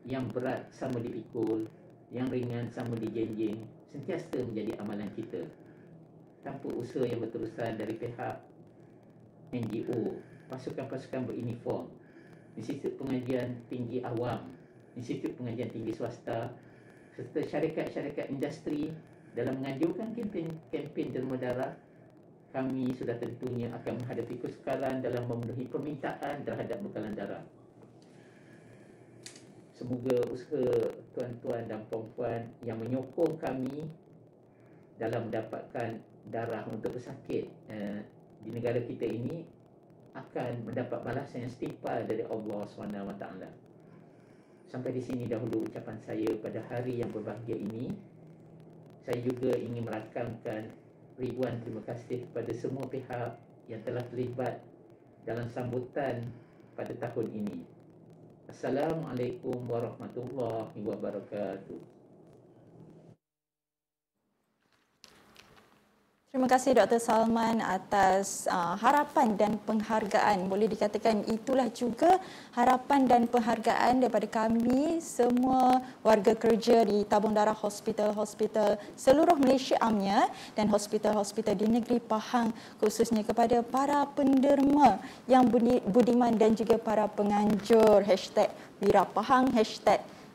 yang berat sama dipikul, yang ringan sama dijenjing, sentiasa menjadi amalan kita. Tanpa usaha yang berterusan dari pihak NGO, pasukan-pasukan beruniform, Institut Pengajian Tinggi Awam, Institut Pengajian Tinggi Swasta, serta syarikat-syarikat industri dalam menganjurkan kempen derma darah, kami sudah tentunya akan menghadapi kesukaran dalam memenuhi permintaan terhadap bekalan darah. Semoga usaha tuan-tuan dan puan-puan yang menyokong kami dalam mendapatkan darah untuk pesakit di negara kita ini akan mendapat balasan yang setimpal dari Allah SWT. Sampai di sini dahulu ucapan saya pada hari yang berbahagia ini. Saya juga ingin merakamkan ribuan terima kasih kepada semua pihak yang telah terlibat dalam sambutan pada tahun ini. Assalamualaikum warahmatullahi wabarakatuh. Terima kasih Dr. Salman atas harapan dan penghargaan. Boleh dikatakan itulah juga harapan dan penghargaan daripada kami semua warga kerja di tabung darah hospital-hospital seluruh Malaysia amnya dan hospital-hospital di negeri Pahang, khususnya kepada para penderma yang budiman dan juga para penganjur #WiraPahang,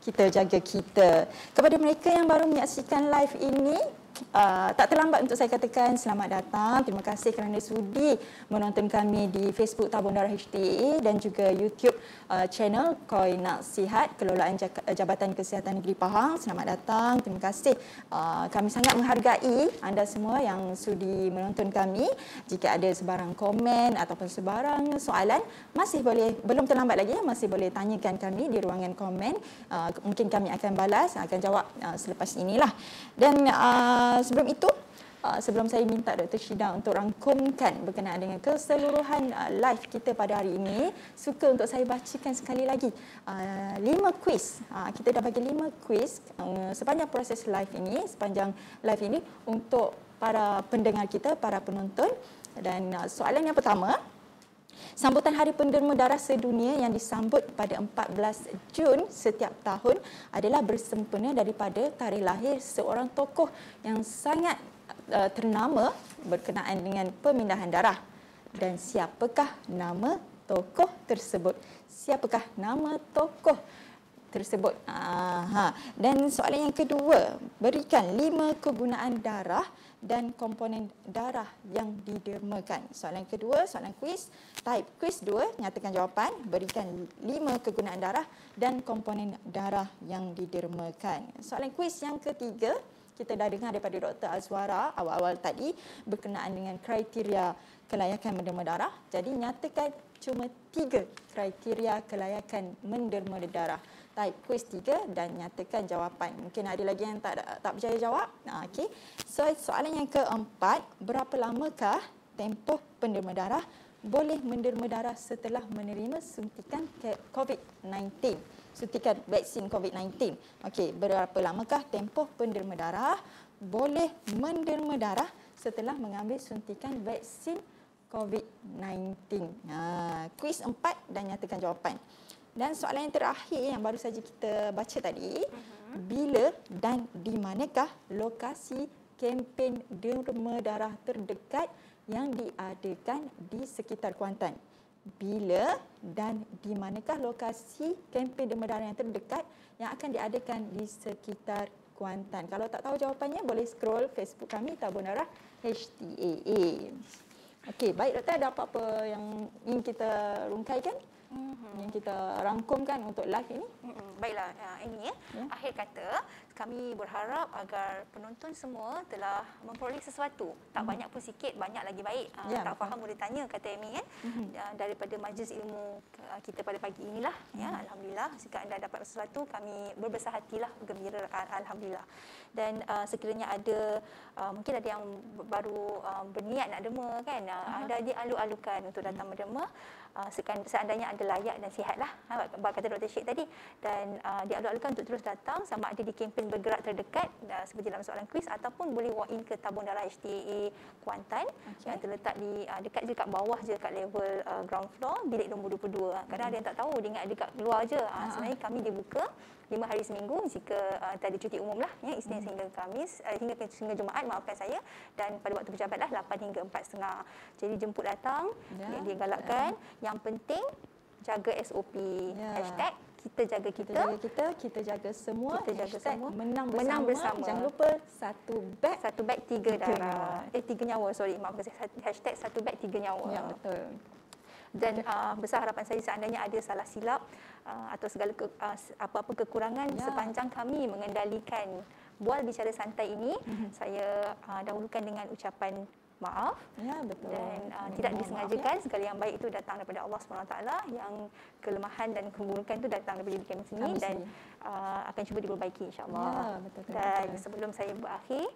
#Kita Jaga Kita. Kepada mereka yang baru menyaksikan live ini, tak terlambat untuk saya katakan selamat datang. Terima kasih kerana sudi menonton kami di Facebook Tabung Darah HTA dan juga YouTube channel KOI Nasihat Kelolaan Jabatan Kesihatan Negeri Pahang. Selamat datang. Terima kasih. Kami sangat menghargai anda semua yang sudi menonton kami. Jika ada sebarang komen ataupun sebarang soalan, masih boleh, belum terlambat lagi, masih boleh tanyakan kami di ruangan komen. Mungkin kami akan balas, akan jawab selepas inilah. Dan sebelum itu, sebelum saya minta Dr. Syida untuk rangkumkan berkenaan dengan keseluruhan live kita pada hari ini, suka untuk saya bacakan sekali lagi 5 kuis. Kita dah bagi 5 kuis sepanjang proses live ini, sepanjang live ini untuk para pendengar kita, para penonton. Dan soalan yang pertama, sambutan Hari Penderma Darah Sedunia yang disambut pada 14 Jun setiap tahun adalah bersempena daripada tarikh lahir seorang tokoh yang sangat ternama berkenaan dengan pemindahan darah. Dan siapakah nama tokoh tersebut? Siapakah nama tokoh tersebut? Dan soalan yang kedua, berikan 5 kegunaan darah dan komponen darah yang didermakan. Soalan kedua, soalan kuis, type kuis 2, nyatakan jawapan, berikan 5 kegunaan darah dan komponen darah yang didermakan. Soalan kuis yang ketiga, kita dah dengar daripada Dr. Azwara awal-awal tadi berkenaan dengan kriteria kelayakan menderma darah. Jadi nyatakan cuma 3 kriteria kelayakan menderma darah. Type kuis 3 dan nyatakan jawapan. Mungkin ada lagi yang tak berjaya jawab. Okey. So, soalan yang keempat, berapa lamakah tempoh penderma darah boleh menderma darah setelah menerima suntikan COVID-19? Suntikan vaksin COVID-19. Okey, berapa lamakah tempoh penderma darah boleh menderma darah setelah mengambil suntikan vaksin COVID-19? Kuis 4 dan nyatakan jawapan. Dan soalan yang terakhir yang baru saja kita baca tadi, bila dan di manakah lokasi kempen derma darah terdekat yang diadakan di sekitar Kuantan? Bila dan di manakah lokasi kempen derma darah yang terdekat yang akan diadakan di sekitar Kuantan? Kalau tak tahu jawapannya, boleh scroll Facebook kami Tabung Darah HTAA. Okey, baik Doktor, ada apa-apa yang ingin kita rungkaikan? Yang kita rangkumkan untuk live ini? Baiklah, ini akhir kata kami berharap agar penonton semua telah memperoleh sesuatu. Tak banyak pun sikit, banyak lagi baik. Tak faham boleh tanya, kata Amy kan. Daripada majlis ilmu kita pada pagi inilah. Ya, alhamdulillah, jika anda dapat sesuatu, kami berbesar hatilah, gembira, alhamdulillah. Dan sekiranya ada mungkin ada yang baru berniat nak derma kan, anda dialu-alukan untuk datang berderma. seandainya ada layak dan sihat lah, kata Dr. Syed tadi, dan dialok-alokkan untuk terus datang sama ada di kempen bergerak terdekat seperti dalam soalan kuis, ataupun boleh walk in ke Tabung Darah HTAA Kuantan yang terletak di dekat je kat bawah je, kat level ground floor, bilik nombor 22. Kadang ada yang tak tahu, dia ingat dekat luar je. Sebenarnya kami dibuka 5 hari seminggu jika tiada cuti umum lah, ya, Isnin hingga Khamis, hingga Jumaat, maafkan saya, dan pada waktu pejabat lah 8 hingga 4.30. Jadi jemput datang, dia galakkan. Yang penting jaga SOP. Hashtag kita jaga kita. Kita jaga semua. Kita jaga Hashtag semua. Menang bersama. Jangan lupa satu beg 3 darah. 3 nyawa, sorry, maafkan saya. Hashtag 1 beg 3 nyawa. Ya, betul. Dan besar harapan saya seandainya ada salah silap atau segala apa-apa kekurangan sepanjang kami mengendalikan bual bicara santai ini, saya dahulukan dengan ucapan maaf. Ya, betul. Dan tidak disengajakan, segala yang baik itu datang daripada Allah SWT, yang kelemahan dan keburukan itu datang daripada diri kami sendiri, dan akan cuba diperbaiki insya-Allah. Ya, betul. Dan sebelum saya berakhir,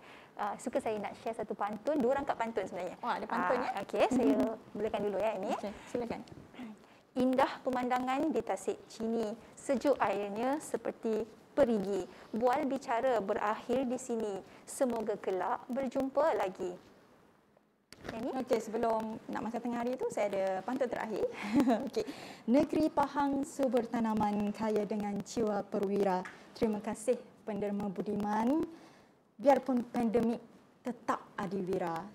suka saya nak share satu pantun, 2 rangkap pantun sebenarnya. Oh, ada pantun ya? Okey, saya mulakan dulu ya ini. Okey, silakan. Indah pemandangan di Tasik Chini, sejuk airnya seperti perigi. Bual bicara berakhir di sini, semoga kelak berjumpa lagi. Okey, sebelum nak makan tengah hari tu, saya ada pantun terakhir. Okey. Negeri Pahang subur tanaman, kaya dengan jiwa perwira. Terima kasih penderma budiman. Biarpun pandemik tetap adiwira.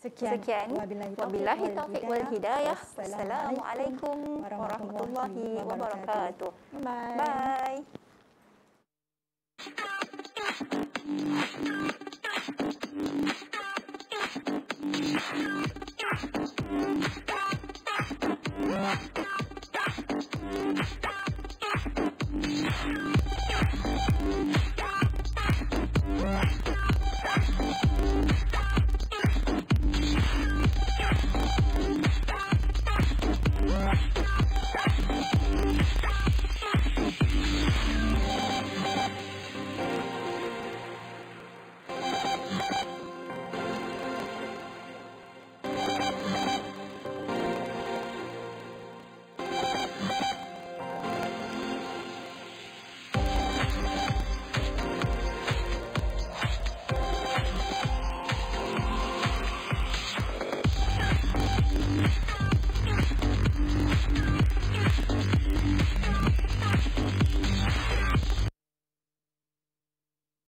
Sekian. Wabillahi taufiq wal hidayah. Assalamualaikum warahmatullahi wabarakatuh. Bye. Bye.